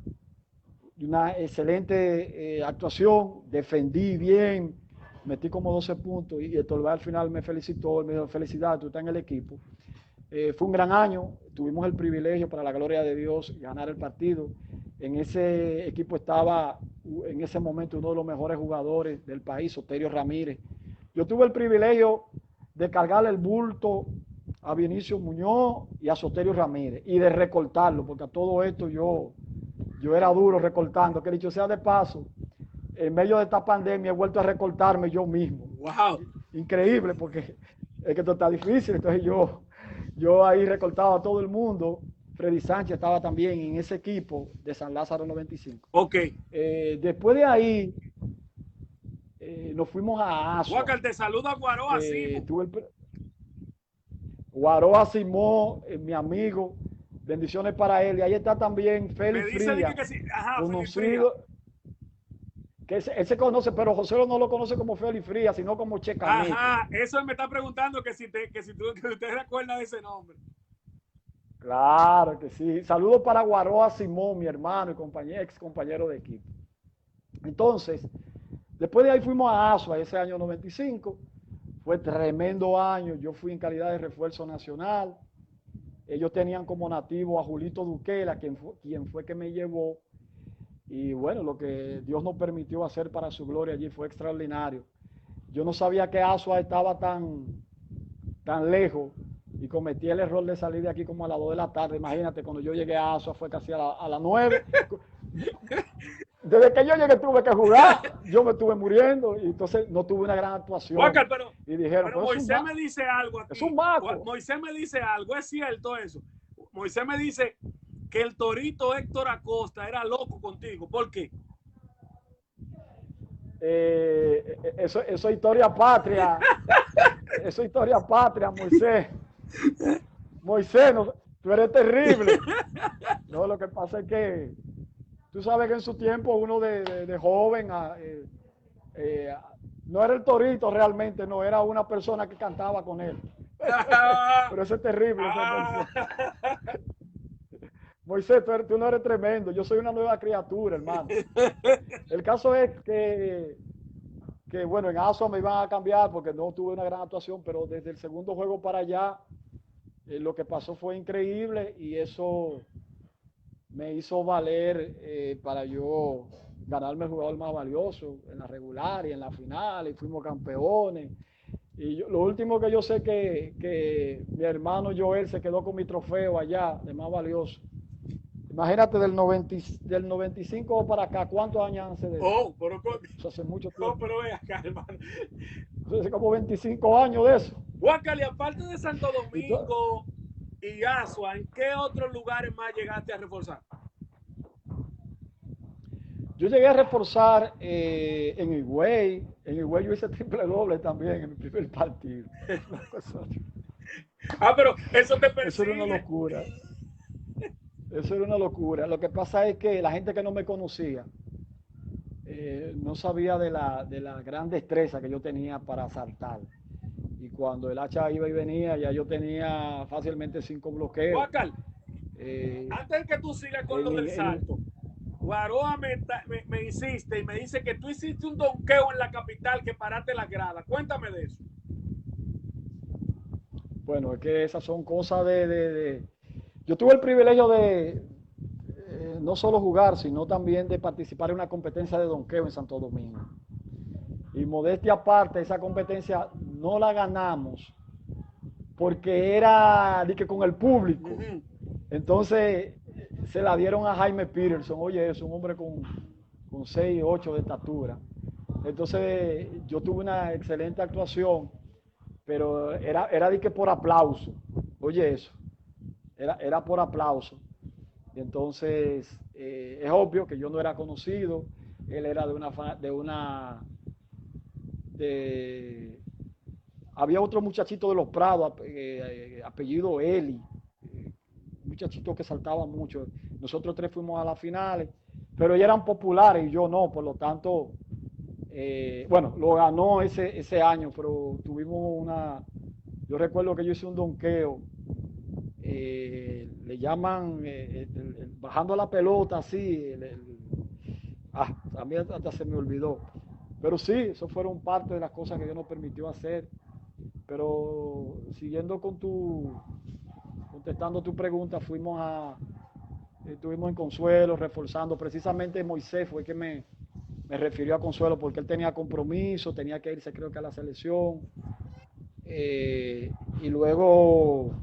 excelente actuación, defendí bien, metí como 12 puntos y el Tolbay al final me felicitó, me dijo, felicidades, tú estás en el equipo. Fue un gran año, tuvimos el privilegio, para la gloria de Dios, ganar el partido. En ese equipo estaba en ese momento uno de los mejores jugadores del país, Soterio Ramírez. Yo tuve el privilegio de cargarle el bulto a Vinicio Muñoz y a Soterio Ramírez y de recortarlo, porque a todo esto yo era duro recortando, que dicho sea de paso, en medio de esta pandemia he vuelto a recortarme yo mismo. Wow. Increíble, porque es que esto está difícil, entonces yo ahí recortaba a todo el mundo. Freddy Sánchez estaba también en ese equipo de San Lázaro 95. Ok. Después de ahí, nos fuimos a Asua. Huáscar, te saluda Guaroa Simo. Guaroa Simón, mi amigo, bendiciones para él. Y ahí está también Félix Frías, que sí. Ajá, conocido, que él se conoce, pero José no lo conoce como Félix Frías, sino como Checamete. Ajá, eso me está preguntando que si usted recuerda de ese nombre. Claro que sí. Saludos para Guaroa Simón, mi hermano y ex compañero de equipo. Entonces, después de ahí fuimos a Asua ese año 95. Fue tremendo año. Yo fui en calidad de refuerzo nacional. Ellos tenían como nativo a Julito Duquela, quien fue que me llevó. Y bueno, lo que Dios nos permitió hacer para su gloria allí fue extraordinario. Yo no sabía que Asua estaba tan lejos y cometí el error de salir de aquí como a las 2 de la tarde. Imagínate, cuando yo llegué a Asua fue casi a las 9. Desde que yo llegué tuve que jugar, yo me estuve muriendo y entonces no tuve una gran actuación. Huáscar, pero dijeron, pero Moisés me dice algo aquí. Es un maco. Moisés me dice algo, es cierto eso. Moisés me dice que el torito Héctor Acosta era loco contigo. ¿Por qué? Eso es historia patria. Eso es historia patria, Moisés. Moisés, no, tú eres terrible. No, lo que pasa es que tú sabes que en su tiempo uno de joven no era el torito realmente, no, era una persona que cantaba con él. Pero eso es terrible. Moisés, tú no eres tremendo, yo soy una nueva criatura, hermano. El caso es que bueno, en Asua me iban a cambiar porque no tuve una gran actuación, pero desde el segundo juego para allá, lo que pasó fue increíble y eso me hizo valer para yo ganarme el jugador más valioso en la regular y en la final, y fuimos campeones. Y lo último que yo sé que mi hermano Joel se quedó con mi trofeo allá, de más valioso. Imagínate, del 95 para acá, ¿cuántos años hace de eso? Pero eso hace mucho tiempo. pero ve acá, hermano. Hace como 25 años de eso. Huáscar, y aparte de Santo Domingo y Asua, ¿en qué otros lugares más llegaste a reforzar? Yo llegué a reforzar en Higüey. En Higüey yo hice triple doble también en mi primer partido. Pero eso te persigue. Eso era una locura. Eso era una locura. Lo que pasa es que la gente que no me conocía no sabía de la gran destreza que yo tenía para saltar. Y cuando el hacha iba y venía, ya yo tenía fácilmente 5 bloqueos. Huáscar, antes de que tú sigas con lo del salto, Guaroa me insiste y me dice que tú hiciste un donqueo en la capital que paraste la grada. Cuéntame de eso. Bueno, es que esas son cosas Yo tuve el privilegio de no solo jugar, sino también de participar en una competencia de donqueo en Santo Domingo. Y modestia aparte, esa competencia no la ganamos porque era con el público. Entonces se la dieron a Jaime Peterson. Oye, es un hombre con 6, 8 de estatura. Entonces yo tuve una excelente actuación, pero era por aplauso. Oye, eso. Era por aplauso. Y entonces es obvio que yo no era conocido. Él era había otro muchachito de los Prados, apellido Eli, muchachito que saltaba mucho. Nosotros 3 fuimos a las finales, pero ellos eran populares y yo no, por lo tanto, bueno, lo ganó ese año, pero tuvimos yo recuerdo que yo hice un donqueo le llaman bajando la pelota así, a mí hasta se me olvidó. Pero sí, eso fueron parte de las cosas que Dios nos permitió hacer. Pero siguiendo contestando tu pregunta, estuvimos en Consuelo, reforzando. Precisamente Moisés fue que me refirió a Consuelo porque él tenía compromiso, tenía que irse creo que a la selección. Y luego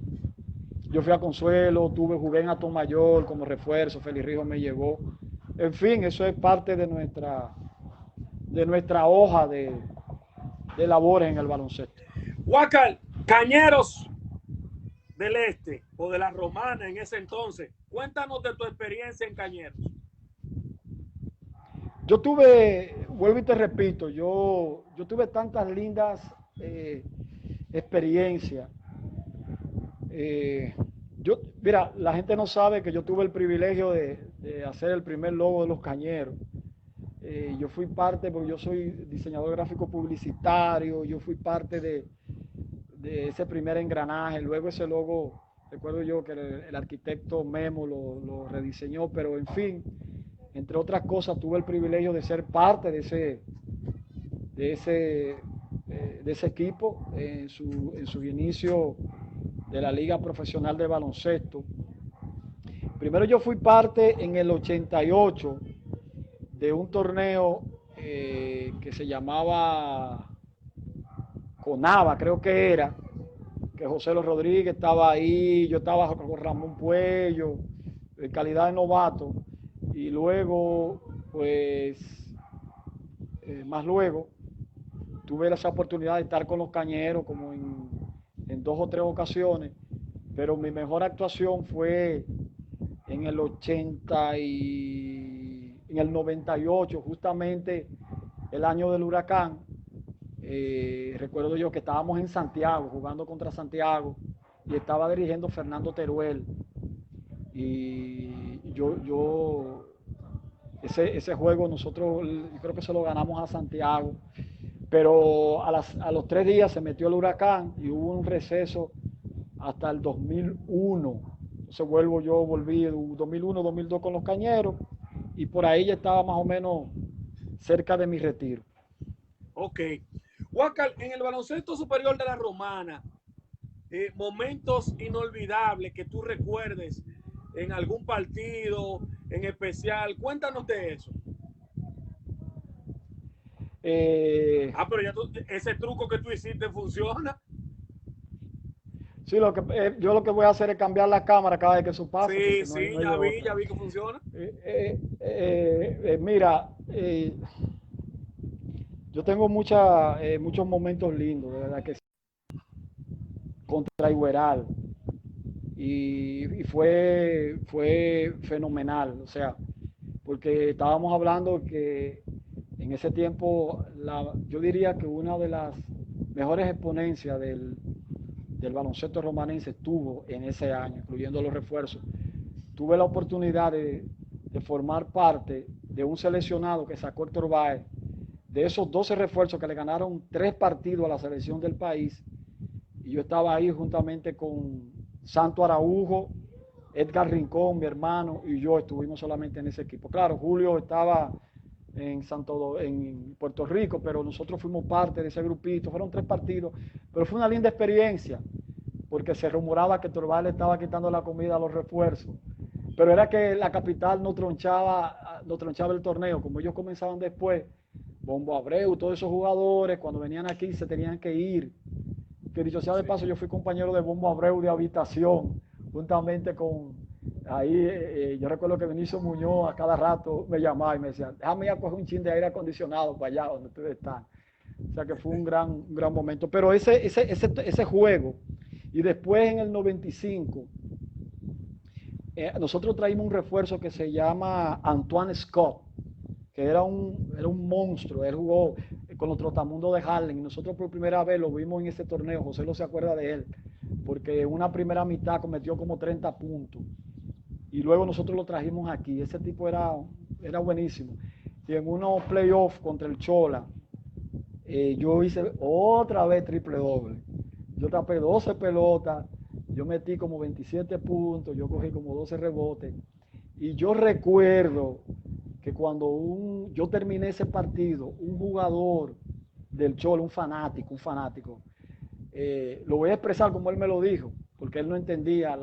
yo fui a Consuelo, jugué en Atomayor como refuerzo, Félix Rijo me llevó. En fin, eso es parte de nuestra hoja de labores en el baloncesto. Huáscar, Cañeros del Este o de la Romana en ese entonces. Cuéntanos de tu experiencia en Cañeros. Yo tuve, vuelvo y te repito, yo tuve tantas lindas experiencias. Mira, la gente no sabe que yo tuve el privilegio de hacer el primer logo de los Cañeros. Yo fui parte, porque yo soy diseñador gráfico publicitario, yo fui parte de ese primer engranaje. Luego ese logo, recuerdo yo que el arquitecto Memo lo rediseñó, pero en fin, entre otras cosas, tuve el privilegio de ser parte de ese equipo en su inicio de la Liga Profesional de Baloncesto. Primero yo fui parte en el 88 de un torneo que se llamaba Conava, creo que era, que José Los Rodríguez estaba ahí, yo estaba con Ramón Puello, en calidad de novato, y luego, pues, más luego, tuve esa oportunidad de estar con los Cañeros como en 2 o 3 ocasiones, pero mi mejor actuación fue en el 98, justamente el año del huracán. Recuerdo yo que estábamos en Santiago, jugando contra Santiago, y estaba dirigiendo Fernando Teruel. Y ese juego nosotros, yo creo que se lo ganamos a Santiago, pero a los 3 días se metió el huracán y hubo un receso hasta el 2001. Entonces volví 2001, 2002 con los Cañeros, y por ahí ya estaba más o menos cerca de mi retiro. Ok. Huáscar, en el baloncesto superior de la Romana, momentos inolvidables que tú recuerdes en algún partido en especial, cuéntanos de eso. Pero ya ese truco que tú hiciste funciona. Sí, yo lo que voy a hacer es cambiar la cámara cada vez que eso pase. Sí, ya vi que funciona. Mira, yo tengo muchos momentos lindos, de verdad que sí, contra Igueral. Y fue fenomenal, o sea, porque estábamos hablando que en ese tiempo, yo diría que una de las mejores exponencias del baloncesto romanense estuvo en ese año, incluyendo los refuerzos. Tuve la oportunidad de formar parte de un seleccionado que sacó Héctor Báez, de esos 12 refuerzos que le ganaron 3 partidos a la selección del país, y yo estaba ahí juntamente con Santo Araujo, Edgar Rincón, mi hermano, y yo estuvimos solamente en ese equipo. Claro, Julio estaba en Puerto Rico, pero nosotros fuimos parte de ese grupito. Fueron 3 partidos, pero fue una linda experiencia, porque se rumoraba que Torval le estaba quitando la comida a los refuerzos, pero era que la capital no tronchaba el torneo. Como ellos comenzaban después, Bombo Abreu, todos esos jugadores, cuando venían aquí se tenían que ir. Que dicho sea de paso, yo fui compañero de Bombo Abreu de habitación, juntamente con, yo recuerdo que Benicio Muñoz a cada rato me llamaba y me decía, déjame ir a coger un chin de aire acondicionado para allá donde ustedes están. O sea que fue un gran momento. Pero ese juego, y después en el 95, nosotros traímos un refuerzo que se llama Antoine Scott, que era un monstruo. Él jugó con los Trotamundos de Harlem, y nosotros por primera vez lo vimos en ese torneo. José no se acuerda de él, porque en una primera mitad cometió como 30 puntos, y luego nosotros lo trajimos aquí. Ese tipo era buenísimo. Y en unos playoffs contra el Chola, yo hice otra vez triple doble. Yo tapé 12 pelotas, yo metí como 27 puntos, yo cogí como 12 rebotes. Y yo recuerdo que cuando yo terminé ese partido, un jugador del Cholo, un fanático, lo voy a expresar como él me lo dijo, porque él no entendía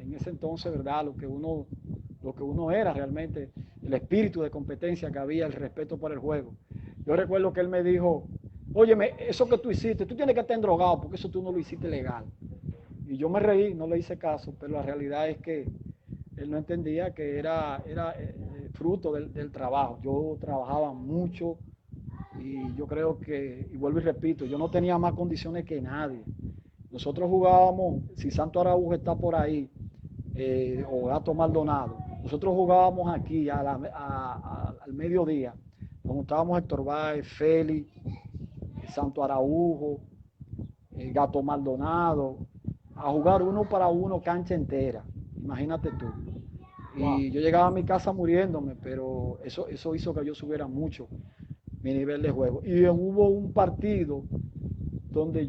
en ese entonces, ¿verdad?, lo que uno era realmente, el espíritu de competencia que había, el respeto por el juego. Yo recuerdo que él me dijo, óyeme, eso que tú hiciste, tú tienes que estar drogado, porque eso tú no lo hiciste legal. Y yo me reí, no le hice caso, pero la realidad es que él no entendía que era fruto del trabajo. Yo trabajaba mucho y yo creo que, y vuelvo y repito, yo no tenía más condiciones que nadie. Nosotros jugábamos, si Santo Araújo está por ahí, o Gato Maldonado, nosotros jugábamos aquí al mediodía. Nos juntábamos Héctor Báez, Félix, Santo Araújo, Gato Maldonado, a jugar 1-para-1 cancha entera. Imagínate tú. Y yo llegaba a mi casa muriéndome, pero eso hizo que yo subiera mucho mi nivel de juego. Y hubo un partido donde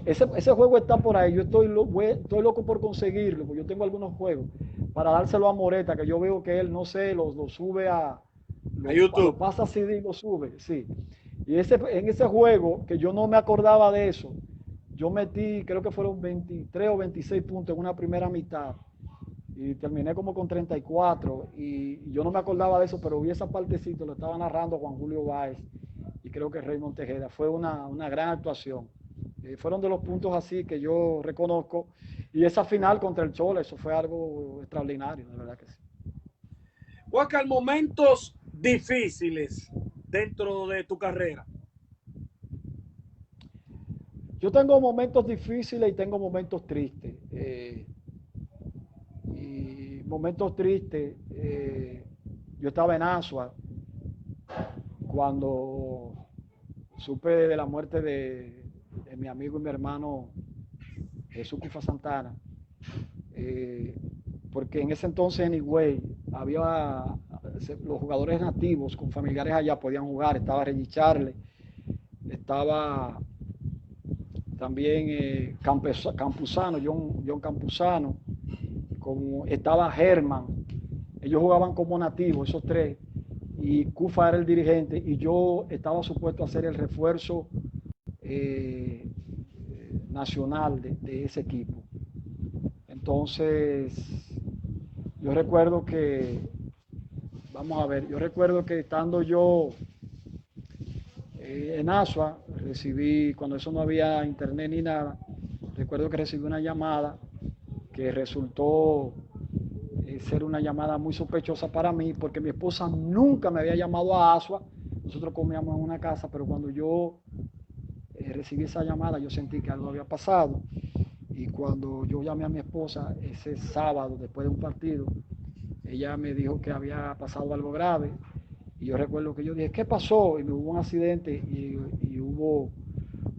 ese juego está por ahí, yo estoy loco por conseguirlo, porque yo tengo algunos juegos, para dárselo a Moreta, que yo veo que él, no sé, lo sube a YouTube. Lo pasa CD y lo sube, sí. Y en ese juego, que yo no me acordaba de eso, yo metí, creo que fueron 23 o 26 puntos en una primera mitad y terminé como con 34 y yo no me acordaba de eso, pero vi esa partecita, lo estaba narrando Juan Julio Báez y creo que Raymond Tejeda. Fue una gran actuación. Fueron de los puntos así que yo reconozco, y esa final contra el Cholo, eso fue algo extraordinario, de verdad que sí. Huáscar, momentos difíciles dentro de tu carrera. Yo tengo momentos difíciles y tengo momentos tristes. Y momentos tristes, yo estaba en Asua cuando supe de la muerte de mi amigo y mi hermano Jesús Cufa Santana, porque en ese entonces en Higüey había los jugadores nativos con familiares allá podían jugar. Estaba Reggie Charles, estaba también Campuzano, John Campuzano, estaba Germán. Ellos jugaban como nativos, esos tres, y Cufa era el dirigente, y yo estaba supuesto a ser el refuerzo nacional de ese equipo. Entonces, yo recuerdo que estando yo en Asua, cuando eso no había internet ni nada, recuerdo que recibí una llamada que resultó ser una llamada muy sospechosa para mí, porque mi esposa nunca me había llamado a Asua. Nosotros comíamos en una casa, pero cuando yo recibí esa llamada, yo sentí que algo había pasado. Y cuando yo llamé a mi esposa ese sábado, después de un partido, ella me dijo que había pasado algo grave. Y yo recuerdo que yo dije, ¿qué pasó? Y hubo un accidente y hubo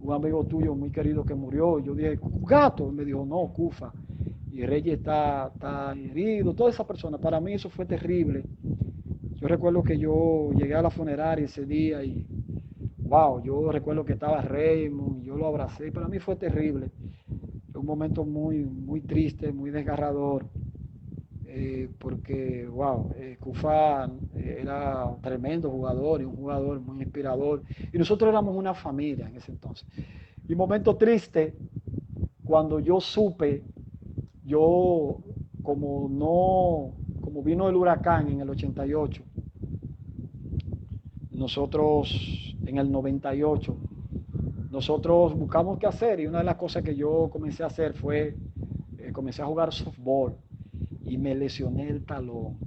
un amigo tuyo muy querido que murió. Y yo dije, Gato. Y me dijo, no, Cufa. Y Reyes está herido, toda esa persona. Para mí eso fue terrible. Yo recuerdo que yo llegué a la funeraria ese día y, wow, yo recuerdo que estaba Raymond, yo lo abracé. Para mí fue terrible. Fue un momento muy, muy triste, muy desgarrador. Porque, wow, Cufa era un tremendo jugador y un jugador muy inspirador. Y nosotros éramos una familia en ese entonces. Y momento triste, cuando yo supe, como vino el huracán en el 88, nosotros en el 98, nosotros buscamos qué hacer, y una de las cosas que yo comencé a hacer fue, comencé a jugar softball y me lesioné el talón.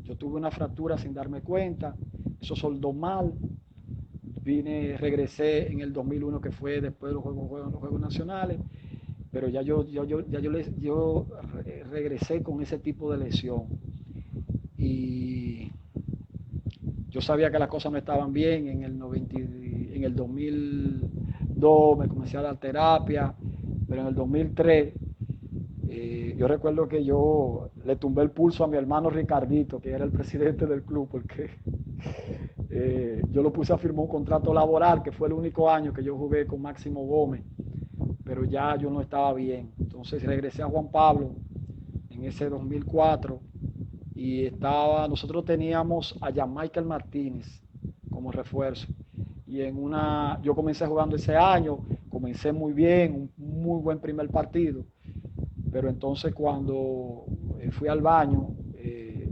Yo tuve una fractura sin darme cuenta, eso soldó mal. Regresé en el 2001, que fue después de los Juegos Nacionales, pero ya yo regresé con ese tipo de lesión. Y yo sabía que las cosas no estaban bien. En el 2002 me comencé a dar terapia, pero en el 2003 yo recuerdo que yo le tumbé el pulso a mi hermano Ricardito, que era el presidente del club, porque yo lo puse a firmar un contrato laboral, que fue el único año que yo jugué con Máximo Gómez. pero ya yo no estaba bien. Entonces regresé a Juan Pablo en ese 2004 y nosotros teníamos a Jan Michael Martínez como refuerzo. Y yo comencé jugando ese año, comencé muy bien, un muy buen primer partido, pero entonces cuando fui al baño,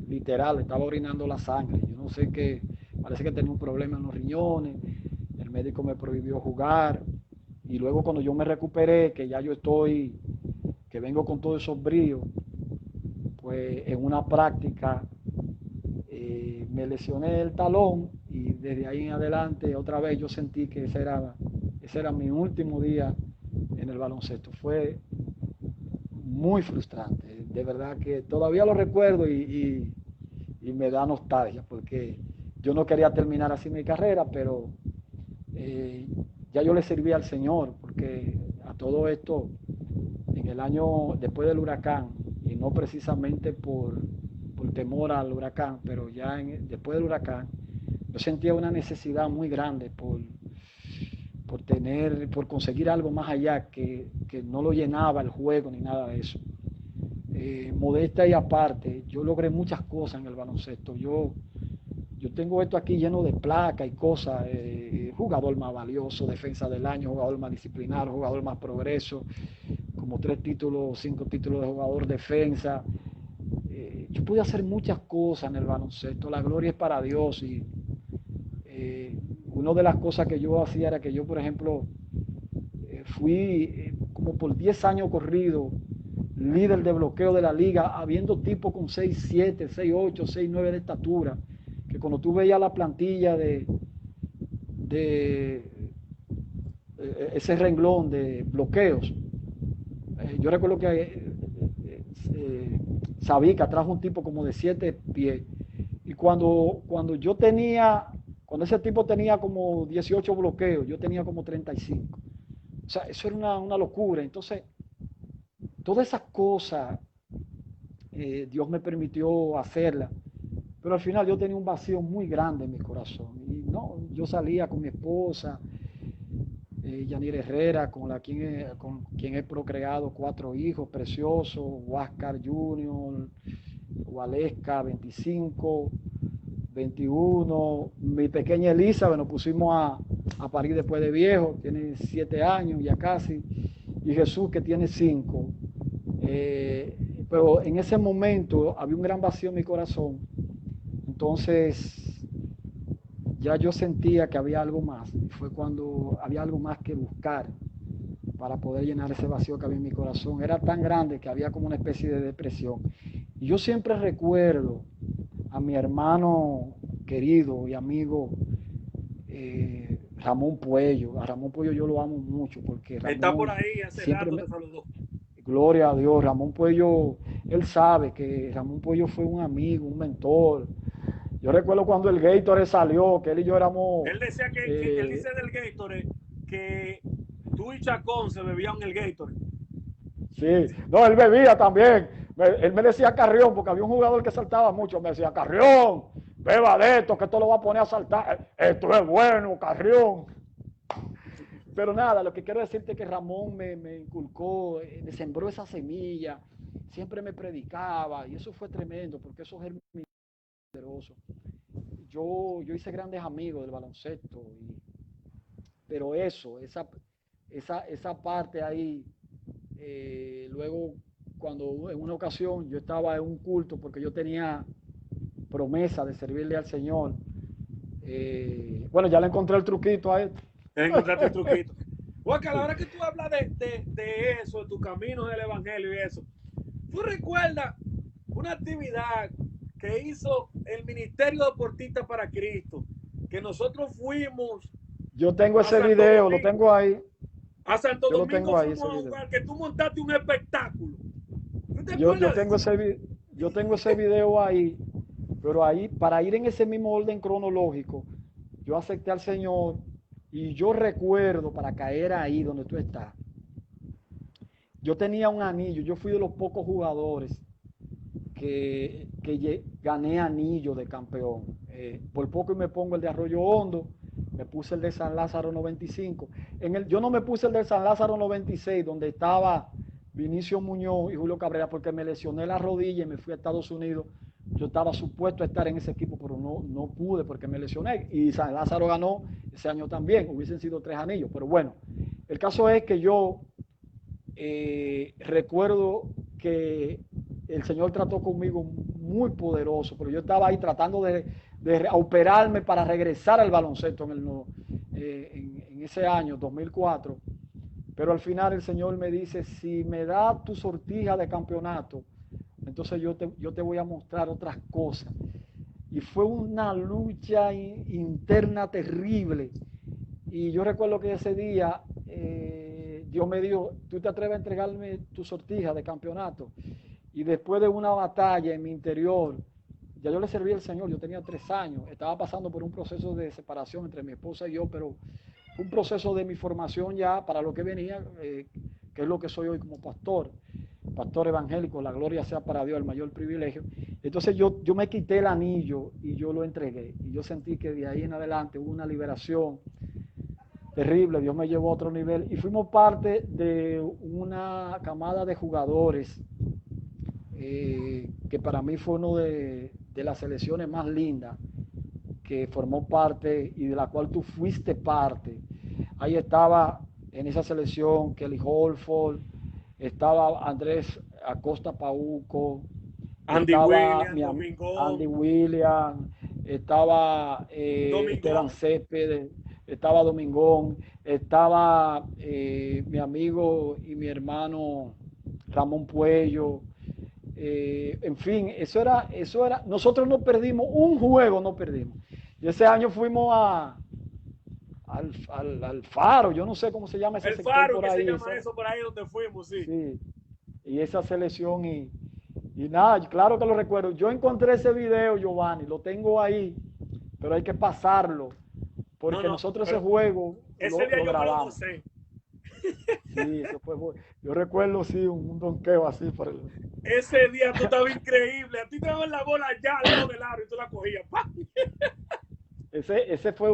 literal, estaba orinando la sangre. Yo no sé qué, parece que tenía un problema en los riñones, el médico me prohibió jugar, y luego cuando yo me recuperé, que ya que vengo con todos esos bríos, pues en una práctica me lesioné el talón y desde ahí en adelante otra vez yo sentí que ese era mi último día en el baloncesto. Fue muy frustrante, de verdad que todavía lo recuerdo y me da nostalgia porque yo no quería terminar así mi carrera, pero ya yo le serví al Señor porque a todo esto en el año después del huracán, y no precisamente por temor al huracán, pero ya después del huracán, yo sentía una necesidad muy grande por conseguir algo más allá que no lo llenaba el juego ni nada de eso. Modesta y aparte, yo logré muchas cosas en el baloncesto. Yo tengo esto aquí lleno de placas y cosas, jugador más valioso, defensa del año, jugador más disciplinado, jugador más progreso, como 3 títulos, 5 títulos de jugador defensa. Yo pude hacer muchas cosas en el baloncesto, la gloria es para Dios. Y una de las cosas que yo hacía era que yo, por ejemplo, fui como por 10 años corrido líder de bloqueo de la liga, habiendo tipos con 6'7", 6'8", 6'9" de estatura, que cuando tú veías la plantilla de ese renglón de bloqueos, yo recuerdo que Sabica trajo un tipo como de 7 pies, y cuando ese tipo tenía como 18 bloqueos, yo tenía como 35. O sea, eso era una locura. Entonces, todas esas cosas, Dios me permitió hacerlas, pero al final yo tenía un vacío muy grande en mi corazón. Y no, yo salía con mi esposa, Yanir Herrera, con quien he procreado 4 hijos preciosos, Huáscar Junior, Waleska, 25, 21, mi pequeña Elizabeth, nos pusimos a parir después de viejo, tiene 7 años ya casi, y Jesús que tiene 5. Pero en ese momento había un gran vacío en mi corazón, entonces ya yo sentía que había algo más, y fue cuando había algo más que buscar para poder llenar ese vacío que había en mi corazón. Era tan grande que había como una especie de depresión. Y yo siempre recuerdo a mi hermano querido y amigo Ramón Puello. A Ramón Puello yo lo amo mucho porque Ramón está por ahí, hace rato te saludó. Gloria a Dios, Ramón Puello, él sabe que Ramón Puello fue un amigo, un mentor. Yo recuerdo cuando el Gatorade salió, que él y yo éramos... Él decía que él dice del Gatorade que tú y Chacón se bebían el Gatorade. Sí, no, él bebía también. Él me decía Carrión, porque había un jugador que saltaba mucho. Me decía, Carrión, beba de esto, que esto lo va a poner a saltar. Esto es bueno, Carrión. Pero nada, lo que quiero decirte es que Ramón me inculcó, me sembró esa semilla, siempre me predicaba, y eso fue tremendo, porque eso es muy poderoso. Yo hice grandes amigos del baloncesto, pero esa parte ahí, luego cuando en una ocasión yo estaba en un culto, porque yo tenía promesa de servirle al Señor, bueno, ya le encontré el truquito a él. Encontraste el truquito. Huáscar, a la hora que tú hablas de eso, de tu camino del evangelio y eso, ¿tú recuerdas una actividad que hizo el Ministerio Deportista para Cristo? Que nosotros fuimos. Yo tengo ese video, lo tengo ahí. A Santo Yo Domingo ahí, fuimos a jugar, que tú montaste un espectáculo. Yo tengo ese video ahí, pero ahí, para ir en ese mismo orden cronológico, yo acepté al Señor y yo recuerdo, para caer ahí donde tú estás, yo tenía un anillo, yo fui de los pocos jugadores que gané anillo de campeón. Por poco me pongo el de Arroyo Hondo, me puse el de San Lázaro 95. Yo no me puse el de San Lázaro 96, donde estaba Vinicio Muñoz y Julio Cabrera, porque me lesioné la rodilla y me fui a Estados Unidos. Yo estaba supuesto a estar en ese equipo, pero no pude porque me lesioné. Y San Lázaro ganó ese año también. Hubiesen sido 3 anillos. Pero bueno, el caso es que yo recuerdo que el Señor trató conmigo muy poderoso, pero yo estaba ahí tratando de operarme para regresar al baloncesto en ese año, 2004. Pero al final el Señor me dice, si me da tu sortija de campeonato, entonces yo te voy a mostrar otras cosas. Y fue una lucha interna terrible. Y yo recuerdo que ese día Dios me dijo, ¿tú te atreves a entregarme tu sortija de campeonato? Y después de una batalla en mi interior, ya yo le serví al Señor, yo tenía 3 años, estaba pasando por un proceso de separación entre mi esposa y yo, pero fue un proceso de mi formación ya para lo que venía, que es lo que soy hoy como pastor evangélico, la gloria sea para Dios, el mayor privilegio. Entonces yo me quité el anillo y yo lo entregué, y yo sentí que de ahí en adelante hubo una liberación terrible, Dios me llevó a otro nivel, y fuimos parte de una camada de jugadores que para mí fue uno de las selecciones más lindas que formó parte y de la cual tú fuiste parte. Ahí estaba en esa selección Kelly Holford, estaba Andrés Acosta Pauco, Andy estaba Williams, Domingón, Andy Williams, estaba Esteban Céspedes, estaba Domingón, estaba mi amigo y mi hermano Ramón Puello. En fin, eso era, nosotros no perdimos, un juego no perdimos. Y ese año fuimos al Faro, yo no sé cómo se llama ese sector Faro, por que ahí. se llama eso por ahí donde fuimos, sí. Sí, y esa selección y nada, claro que lo recuerdo. Yo encontré ese video, Giovanni, lo tengo ahí, pero hay que pasarlo, porque nosotros ese juego lo grabamos. Sí, eso fue bueno. Yo recuerdo, sí, un donqueo así por el... Ese día tú estabas increíble. A ti te daban la bola ya al lado del aro y tú la cogías. Ese fue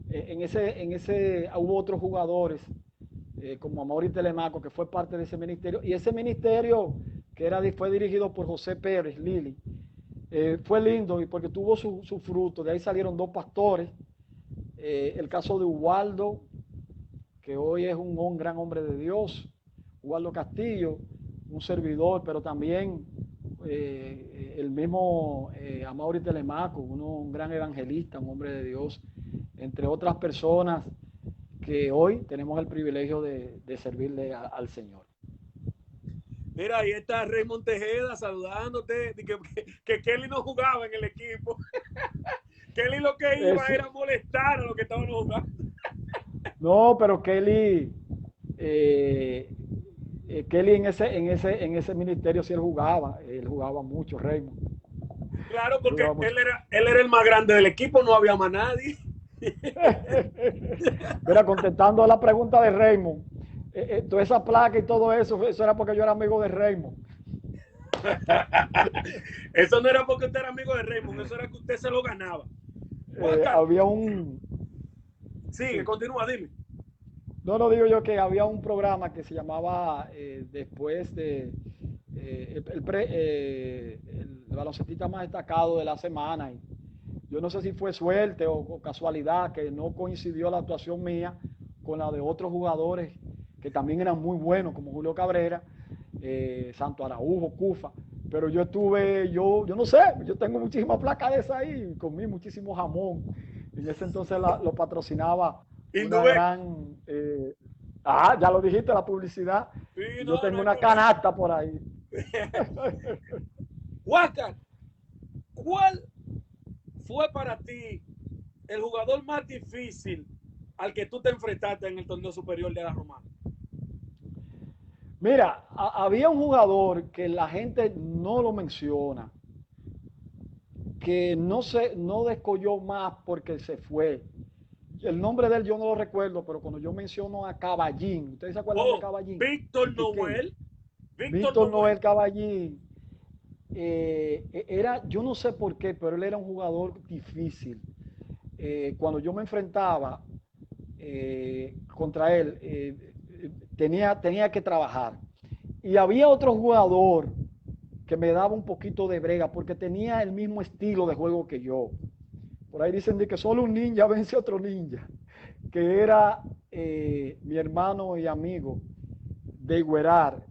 en ese hubo otros jugadores, como Amaury Telemaco, que fue parte de ese ministerio. Y ese ministerio, fue dirigido por José Pérez, Lili, fue lindo y porque tuvo su fruto. De ahí salieron 2 pastores. El caso de Ubaldo, que hoy es un gran hombre de Dios, Ubaldo Castillo, un servidor, pero también el mismo Amaury Telemaco, un gran evangelista, un hombre de Dios, entre otras personas que hoy tenemos el privilegio de servirle al Señor. Mira, ahí está Raymond Tejeda saludándote, que Kelly no jugaba en el equipo. Kelly lo que iba era molestar a los que estaban jugando. No, pero Kelly en ese ministerio sí él jugaba mucho, Raymond. Claro, porque él era el más grande del equipo, no había más nadie. Mira, contestando a la pregunta de Raymond, toda esa placa y todo eso era porque yo era amigo de Raymond. Eso no era porque usted era amigo de Raymond, eso era que usted se lo ganaba. Había un... Sigue, sí. Continúa, dime. No, digo yo que había un programa que se llamaba después de el baloncestista más destacado de la semana. Y yo no sé si fue suerte o casualidad que no coincidió la actuación mía con la de otros jugadores que también eran muy buenos, como Julio Cabrera, Santo Araujo, Cufa. Pero yo no sé, yo tengo muchísimas placas de esas ahí, comí muchísimo jamón. En ese entonces lo patrocinaba una gran... ya lo dijiste, la publicidad. Sí, yo tengo una canasta por ahí. Huáscar, ¿cuál fue para ti el jugador más difícil al que tú te enfrentaste en el torneo superior de la Romana? Mira, había un jugador que la gente no lo menciona, que no descolló más porque se fue. El nombre de él yo no lo recuerdo, pero cuando yo menciono a Caballín, ¿ustedes se acuerdan de Caballín? Víctor Noel. Víctor Noel Caballín. Yo no sé por qué, pero él era un jugador difícil. cuando yo me enfrentaba contra él, tenía que trabajar. Y había otro jugador que me daba un poquito de brega porque tenía el mismo estilo de juego que yo. Por ahí dicen de que solo un ninja vence a otro ninja, que era mi hermano y amigo de Iguerar,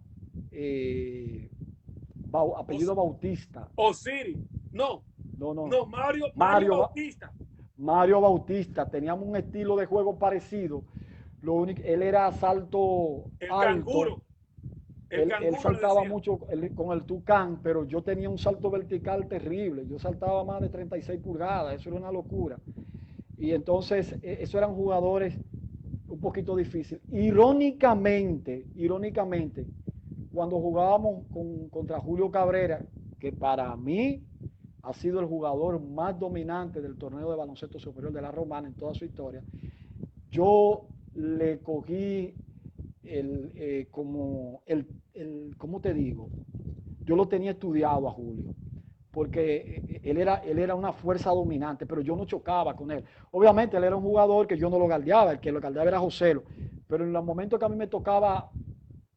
apellido Bautista. Osiris. No, No, Mario Bautista. Mario Bautista, teníamos un estilo de juego parecido. Lo único, él era salto El alto. canguro. Él saltaba mucho con el tucán, pero yo tenía un salto vertical terrible. Yo saltaba más de 36 pulgadas, eso era una locura. Y entonces, esos eran jugadores un poquito difíciles. Irónicamente, cuando jugábamos contra Julio Cabrera, que para mí ha sido el jugador más dominante del torneo de baloncesto superior de la Romana en toda su historia, yo le cogí ¿cómo te digo? Yo lo tenía estudiado a Julio, porque él era una fuerza dominante, pero yo no chocaba con él. Obviamente él era un jugador que yo no lo galdeaba, el que lo galdeaba era Joselo, pero en los momentos que a mí me tocaba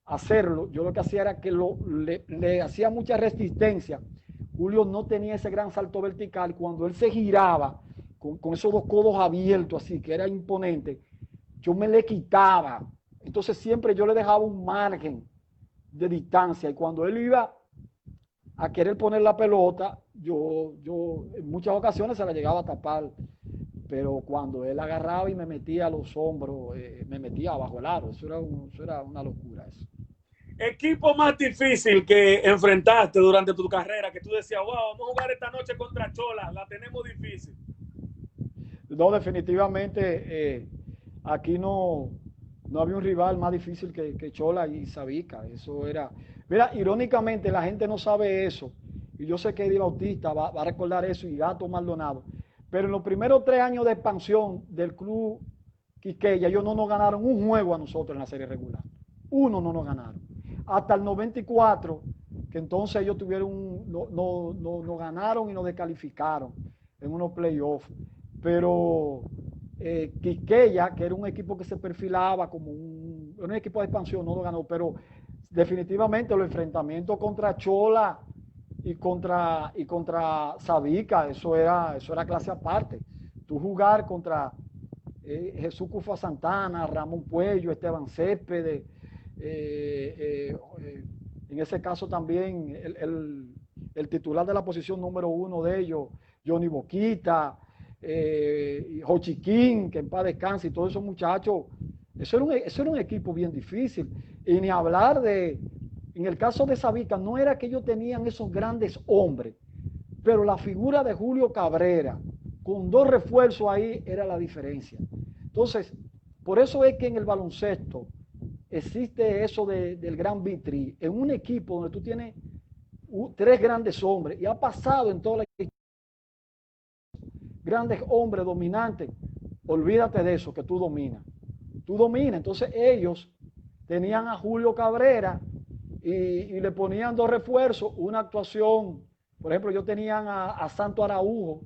hacerlo, yo lo que hacía era que le hacía mucha resistencia. Julio no tenía ese gran salto vertical. Cuando él se giraba con esos dos codos abiertos así, que era imponente, yo me le quitaba. Entonces siempre yo le dejaba un margen de distancia y cuando él iba a querer poner la pelota, yo en muchas ocasiones se la llegaba a tapar, pero cuando él agarraba y me metía a los hombros, me metía abajo el aro, eso era una locura eso. Equipo más difícil que enfrentaste durante tu carrera, que tú decías, wow, vamos a jugar esta noche contra Chola, la tenemos difícil. No, definitivamente aquí no había un rival más difícil que Chola y Sabica. Eso era. Mira, irónicamente la gente no sabe eso. Y yo sé que Eddie Bautista va a recordar eso y Gato Maldonado. Pero en los primeros 3 años de expansión del club Quisqueya, ellos no nos ganaron un juego a nosotros en la serie regular. Uno no nos ganaron. Hasta el 94, que entonces ellos tuvieron nos ganaron y nos descalificaron en unos playoffs. Pero Quisqueya, que era un equipo que se perfilaba como un equipo de expansión, no lo ganó, pero definitivamente los enfrentamientos contra Chola y contra Sabica, eso era clase aparte. Tú jugar contra Jesús Cufa Santana, Ramón Puello, Esteban Céspedes, en ese caso también el titular de la posición número 1 de ellos, Johnny Boquita, Jochiquín, que en paz descanse, y todos esos muchachos, eso era un equipo bien difícil. Y ni hablar en el caso de Sabica, no era que ellos tenían esos grandes hombres, pero la figura de Julio Cabrera, con 2 refuerzos ahí, era la diferencia. Entonces, por eso es que en el baloncesto existe eso del gran vitri, en un equipo donde tú tienes 3 grandes hombres, y ha pasado en toda la grandes hombres dominantes, olvídate de eso, que tú dominas. Tú dominas. Entonces ellos tenían a Julio Cabrera y le ponían 2 refuerzos, una actuación. Por ejemplo, yo tenían a Santo Araujo,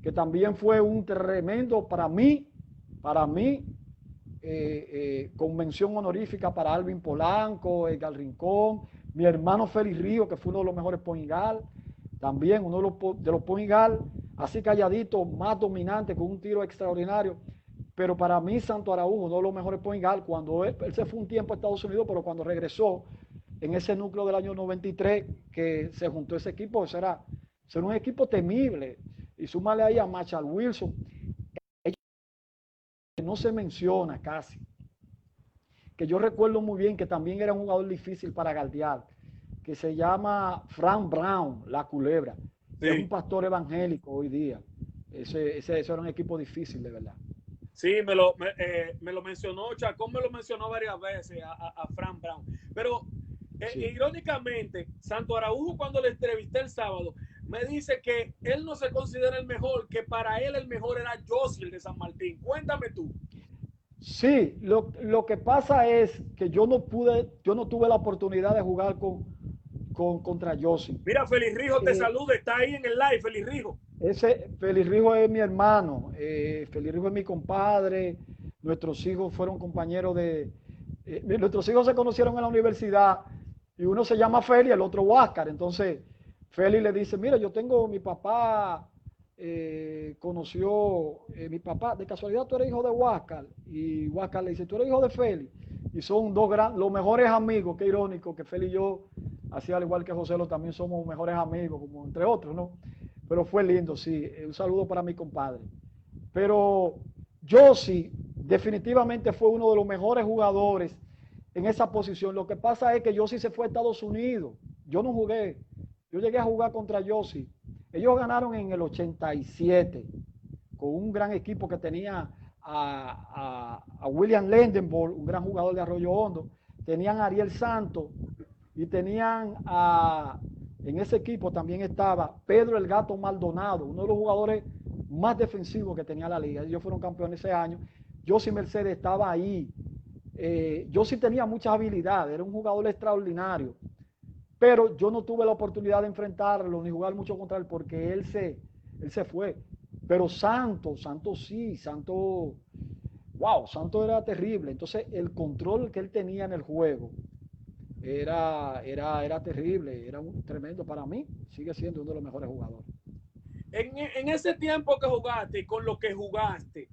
que también fue un tremendo para mí, con mención honorífica para Alvin Polanco, Edgar Rincón, mi hermano Félix Río, que fue uno de los mejores point guard, también uno de los point guard, así calladito, más dominante, con un tiro extraordinario. Pero para mí Santo Araujo, uno de los mejores point guard, cuando él se fue un tiempo a Estados Unidos, pero cuando regresó en ese núcleo del año 93, que se juntó ese equipo, eso era un equipo temible. Y súmale ahí a Marshall Wilson, que no se menciona casi, que yo recuerdo muy bien que también era un jugador difícil para galdear, que se llama Frank Brown, la culebra, que es un pastor evangélico hoy día. Ese era un equipo difícil, de verdad. Sí, me lo mencionó, Chacón me lo mencionó varias veces a Frank Brown. Pero sí. Irónicamente, Santo Araujo, cuando le entrevisté el sábado, me dice que él no se considera el mejor, que para él el mejor era Josiel de San Martín. Cuéntame tú. Sí, lo que pasa es que yo no tuve la oportunidad de jugar contra Josiel. Mira, Félix Rijo te saluda, está ahí en el live, Félix Rijo. Ese Félix Rijo es mi hermano, Félix Rijo es mi compadre, nuestros hijos fueron compañeros nuestros hijos se conocieron en la universidad y uno se llama Félix y el otro Huáscar. Entonces Félix le dice, mira, yo tengo mi papá, conoció, mi papá, de casualidad tú eres hijo de Huáscar, y Huáscar le dice, tú eres hijo de Félix, y son los mejores amigos. Qué irónico que Félix y yo, así al igual que José, también somos mejores amigos, como entre otros, ¿no? Pero fue lindo, sí. Un saludo para mi compadre. Pero Josi definitivamente fue uno de los mejores jugadores en esa posición. Lo que pasa es que Josi se fue a Estados Unidos. Yo no jugué. Yo llegué a jugar contra Josi. Ellos ganaron en el 87 con un gran equipo que tenía a William Lendenborg, un gran jugador de Arroyo Hondo. Tenían a Ariel Santos y tenían en ese equipo también estaba Pedro el Gato Maldonado, uno de los jugadores más defensivos que tenía la liga. Ellos fueron campeones ese año. Josi Mercedes estaba ahí. Josi tenía muchas habilidades, era un jugador extraordinario. Pero yo no tuve la oportunidad de enfrentarlo ni jugar mucho contra él porque él se fue. Pero Santos sí, Santos era terrible. Entonces el control que él tenía en el juego era terrible, era tremendo para mí, sigue siendo uno de los mejores jugadores. En ese tiempo que jugaste y con lo que jugaste,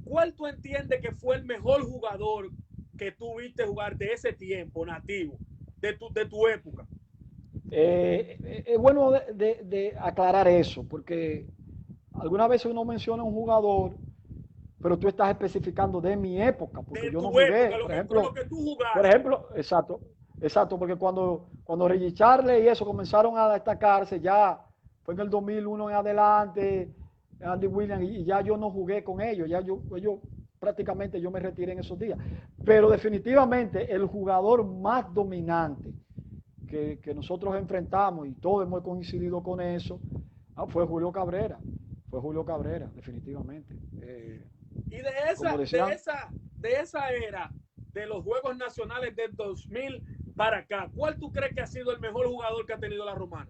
¿cuál tú entiendes que fue el mejor jugador que tú viste jugar de ese tiempo nativo, de tu época? Es bueno de aclarar eso, porque algunas veces uno menciona un jugador, pero tú estás especificando de mi época, porque De yo tu no jugué, época, lo que tú jugaste. por ejemplo, exacto, porque cuando Reggie Charles y eso comenzaron a destacarse, ya fue en el 2001 en adelante, Andy Williams, y ya yo no jugué con ellos, ellos prácticamente yo me retiré en esos días. Pero definitivamente el jugador más dominante que nosotros enfrentamos, y todos hemos coincidido con eso, fue Julio Cabrera. Fue Julio Cabrera, definitivamente. Y de esa era, de los Juegos Nacionales del 2000 para acá, ¿cuál tú crees que ha sido el mejor jugador que ha tenido la Romana?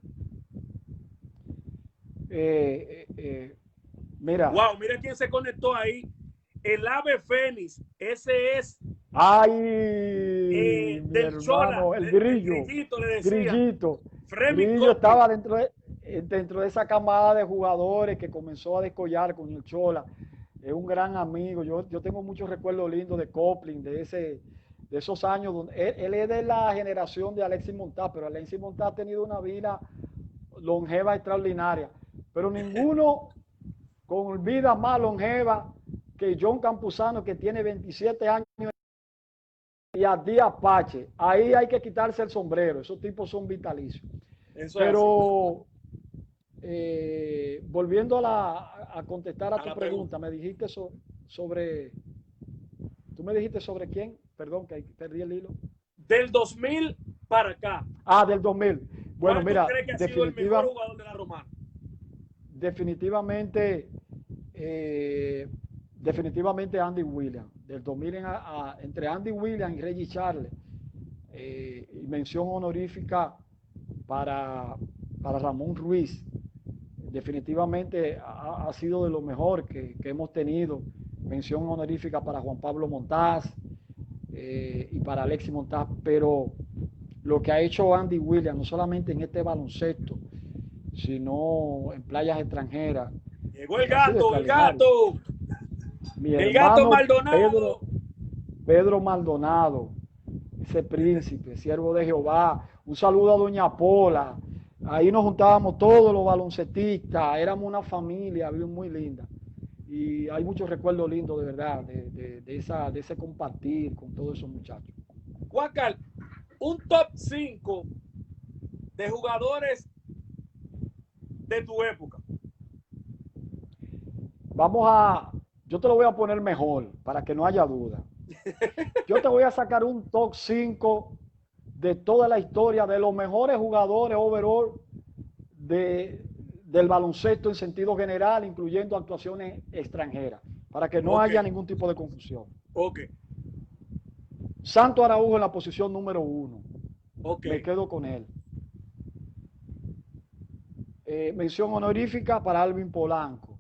Mira. Wow, mira quién se conectó ahí. El Ave Fénix, ese es. Ay, del hermano, Chola, el Grillo. El Grillito le decía. Grillo estaba dentro de esa camada de jugadores que comenzó a descollar con el Chola. Es un gran amigo. Yo tengo muchos recuerdos lindos de Coplin, de esos años. Donde él es de la generación de Alexis Montá, pero Alexis Montá ha tenido una vida longeva extraordinaria. Pero ninguno con vida más longeva que John Campuzano, que tiene 27 años, y Adi Apache. Ahí hay que quitarse el sombrero. Esos tipos son vitalicios. Pero volviendo a contestar a tu pregunta, me dijiste sobre... ¿Tú me dijiste sobre quién? Perdón, que perdí el hilo. Del 2000 para acá. Del 2000. Bueno, mira, ¿Cuál crees que ha sido el mejor jugador de la Romana? Definitivamente Andy Williams. Del 2000 entre Andy Williams y Reggie Charles. Y mención honorífica para Ramón Ruiz. Definitivamente ha sido de lo mejor que hemos tenido. Mención honorífica para Juan Pablo Montaz y para Alexis Montaz. Pero lo que ha hecho Andy Williams, no solamente en este baloncesto, sino en playas extranjeras. Llegó el gato, el gato. El gato Maldonado. Pedro Maldonado, ese príncipe, siervo de Jehová. Un saludo a Doña Pola. Ahí nos juntábamos todos los baloncetistas, éramos una familia bien muy linda. Y hay muchos recuerdos lindos, de verdad, de ese compartir con todos esos muchachos. Huáscar, un top 5 de jugadores de tu época. Yo te lo voy a poner mejor, para que no haya duda. Yo te voy a sacar un top 5 de toda la historia de los mejores jugadores overall del baloncesto en sentido general, incluyendo actuaciones extranjeras, para que no haya ningún tipo de confusión. Santo Araújo en la posición número 1. Me quedo con él. Mención honorífica para Alvin Polanco.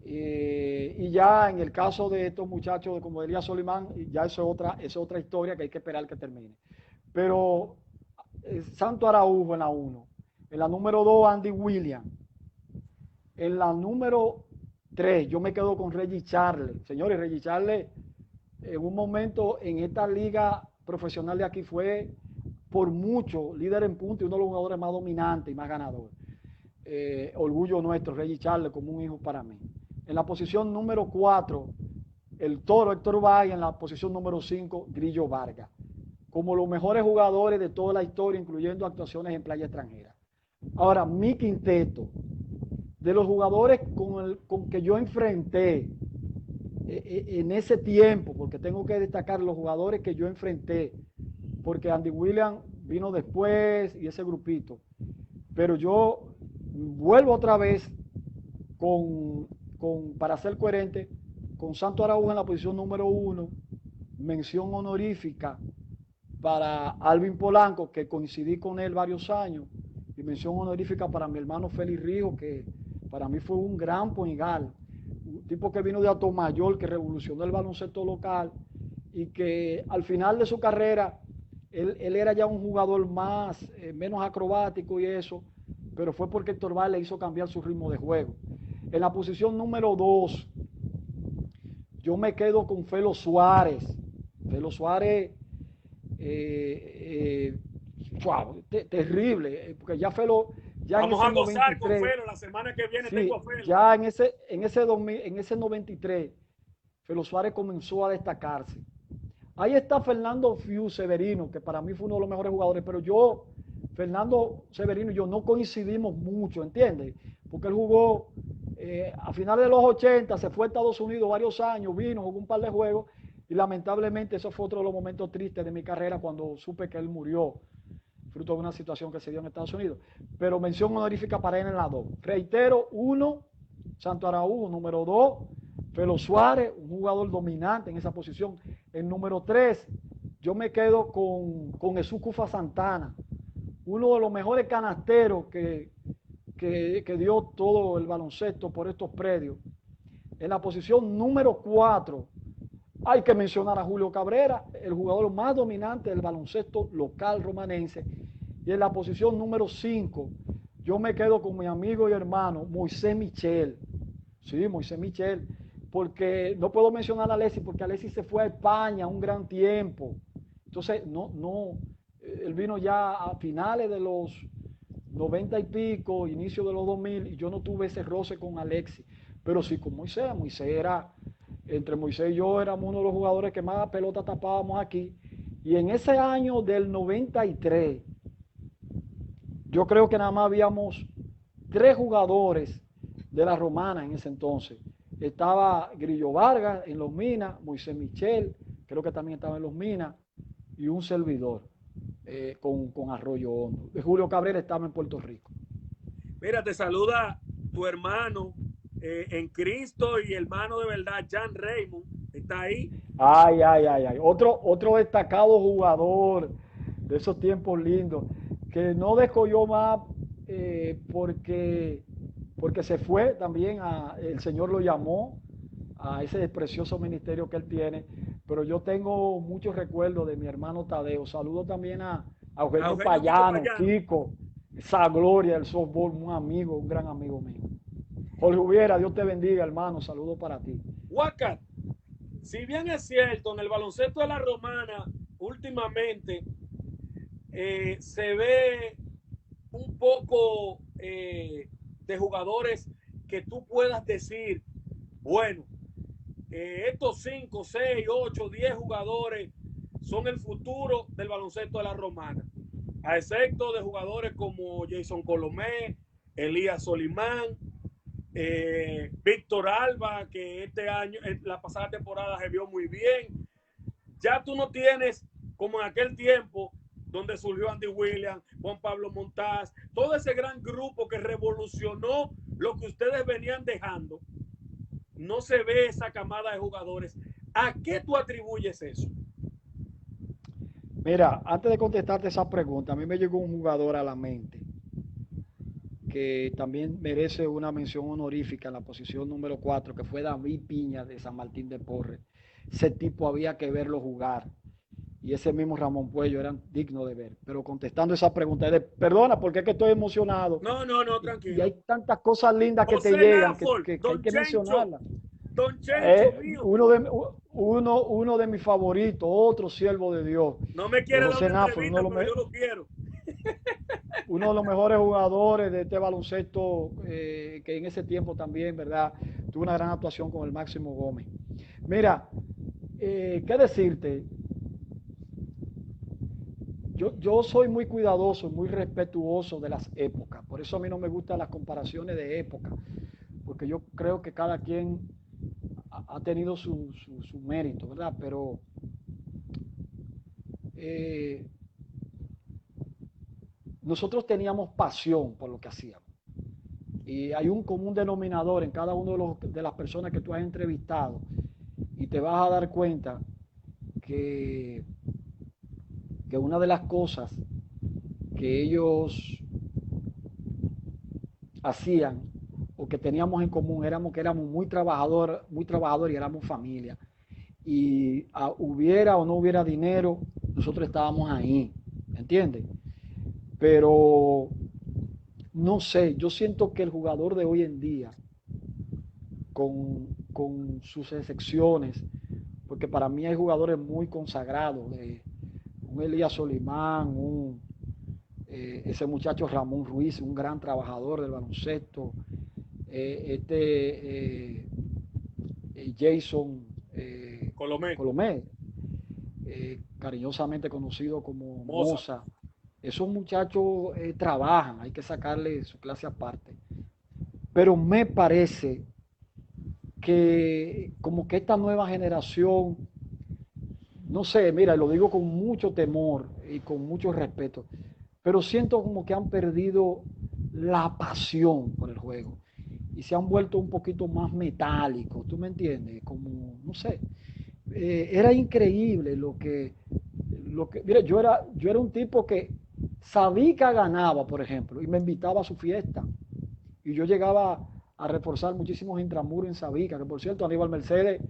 Y ya en el caso de estos muchachos, como diría Solimán, ya eso es otra historia que hay que esperar que termine. Pero Santo Araújo en la 1. En la número 2, Andy Williams. En la número 3, yo me quedo con Reggie Charles. Señores, Reggie Charles en un momento en esta liga profesional de aquí fue por mucho líder en puntos y uno de los jugadores más dominantes y más ganadores. Orgullo nuestro, Reggie Charles, como un hijo para mí. En la posición número 4, el Toro Héctor Valle. En la posición número 5, Grillo Vargas. Como los mejores jugadores de toda la historia, incluyendo actuaciones en playa extranjera. Ahora, mi quinteto, de los jugadores con que yo enfrenté en ese tiempo, porque tengo que destacar los jugadores que yo enfrenté, porque Andy Williams vino después y ese grupito. Pero yo vuelvo otra vez para ser coherente, con Santo Araújo en la posición número 1, mención honorífica para Alvin Polanco, que coincidí con él varios años, y mención honorífica para mi hermano Félix Rijo, que para mí fue un gran point guard, un tipo que vino de Atomayor, que revolucionó el baloncesto local, y que al final de su carrera, él era ya un jugador menos acrobático y eso, pero fue porque Héctor Valle le hizo cambiar su ritmo de juego. En la posición número 2, yo me quedo con Felo Suárez. Felo Suárez, terrible, porque ya Felo... Ya vamos a gozar 93, con Felo la semana que viene. Sí, tengo a Felo. Ya en ese 93, Felo Suárez comenzó a destacarse. Ahí está Fernando Fiu Severino, que para mí fue uno de los mejores jugadores, pero Fernando Severino y yo no coincidimos mucho, ¿entiendes? Porque él jugó a finales de los 80, se fue a Estados Unidos varios años, vino, jugó un par de juegos, y lamentablemente eso fue otro de los momentos tristes de mi carrera cuando supe que él murió, fruto de una situación que se dio en Estados Unidos. Pero mención honorífica para él en la 2. Reitero, 1, Santo Araújo. Número 2, Felo Suárez, un jugador dominante en esa posición. En número 3, yo me quedo con Jesús Cufa Santana, uno de los mejores canasteros que dio todo el baloncesto por estos predios. En la posición número 4, hay que mencionar a Julio Cabrera, el jugador más dominante del baloncesto local romanense. Y en la posición número 5, yo me quedo con mi amigo y hermano Moisés Michel. Sí, Moisés Michel, porque no puedo mencionar a Alexis, porque Alexis se fue a España un gran tiempo. Entonces, él vino ya a finales de los 90 y pico, inicio de los 2000, y yo no tuve ese roce con Alexis. Pero sí con Moisés. Moisés era... Entre Moisés y yo éramos uno de los jugadores que más pelota tapábamos aquí. Y en ese año del 93, yo creo que nada más habíamos 3 jugadores de la Romana en ese entonces. Estaba Grillo Vargas en Los Minas, Moisés Michel, creo que también estaba en Los Minas, y un servidor con Arroyo Hondo. Julio Cabrera estaba en Puerto Rico. Mira, te saluda tu hermano en Cristo y hermano de verdad, Jan Raymond, está ahí. Ay. Otro destacado jugador de esos tiempos lindos, que no descolló más porque se fue también, el Señor lo llamó a ese precioso ministerio que él tiene, pero yo tengo muchos recuerdos de mi hermano Tadeo. Saludo también a Eugenio Payano, Kiko, esa gloria del softball, un amigo, un gran amigo mío. Jorge Ubiera, Dios te bendiga, hermano. Saludos para ti. Huáscar, si bien es cierto, en el baloncesto de la Romana, últimamente se ve un poco de jugadores que tú puedas decir, bueno, estos 5, 6, 8, 10 jugadores son el futuro del baloncesto de la Romana, a excepto de jugadores como Jason Colomé, Elías Solimán, Víctor Alba, que este año, en la pasada temporada se vio muy bien. Ya tú no tienes, como en aquel tiempo, donde surgió Andy Williams, Juan Pablo Montaz, todo ese gran grupo que revolucionó lo que ustedes venían dejando. No se ve esa camada de jugadores. ¿A qué tú atribuyes eso? Mira, antes de contestarte esa pregunta, a mí me llegó un jugador a la mente que también merece una mención honorífica en la posición número 4, que fue David Piña de San Martín de Porres. Ese tipo había que verlo jugar. Y ese mismo Ramón Puello eran dignos de ver. Pero contestando esa pregunta, perdona, porque es que estoy emocionado. No, Y tranquilo. hay tantas cosas lindas que te José llegan Lafford, que hay que mencionarlas. Don Chencho mío. Uno de mis favoritos, otro siervo de Dios, No me quiere dar José una Náfora, entrevista, pero yo lo quiero. uno de los mejores jugadores de este baloncesto, que en ese tiempo también, ¿verdad? Tuvo una gran actuación con el Máximo Gómez. Mira, ¿qué decirte? Yo soy muy cuidadoso, muy respetuoso de las épocas. Por eso a mí no me gustan las comparaciones de época, porque yo creo que cada quien ha tenido su mérito, ¿verdad? Pero nosotros teníamos pasión por lo que hacíamos. Y hay un común denominador en cada uno de las personas que tú has entrevistado, y te vas a dar cuenta que una de las cosas que ellos hacían o que teníamos en común éramos que éramos muy trabajadores y éramos familia. Y hubiera o no hubiera dinero, nosotros estábamos ahí, ¿entiendes? Pero no sé, yo siento que el jugador de hoy en día, con sus excepciones, porque para mí hay jugadores muy consagrados, un Elías Solimán, ese muchacho Ramón Ruiz, un gran trabajador del baloncesto, Jason Colomé, cariñosamente conocido como Moza. Esos muchachos trabajan, hay que sacarle su clase aparte. Pero me parece que como que esta nueva generación, no sé, mira, lo digo con mucho temor y con mucho respeto, pero siento como que han perdido la pasión por el juego y se han vuelto un poquito más metálicos, ¿tú me entiendes? Como, no sé, era increíble mira, yo era un tipo que Sabica ganaba, por ejemplo, y me invitaba a su fiesta, y yo llegaba a reforzar muchísimos intramuros en Sabica, que por cierto, Aníbal Mercedes,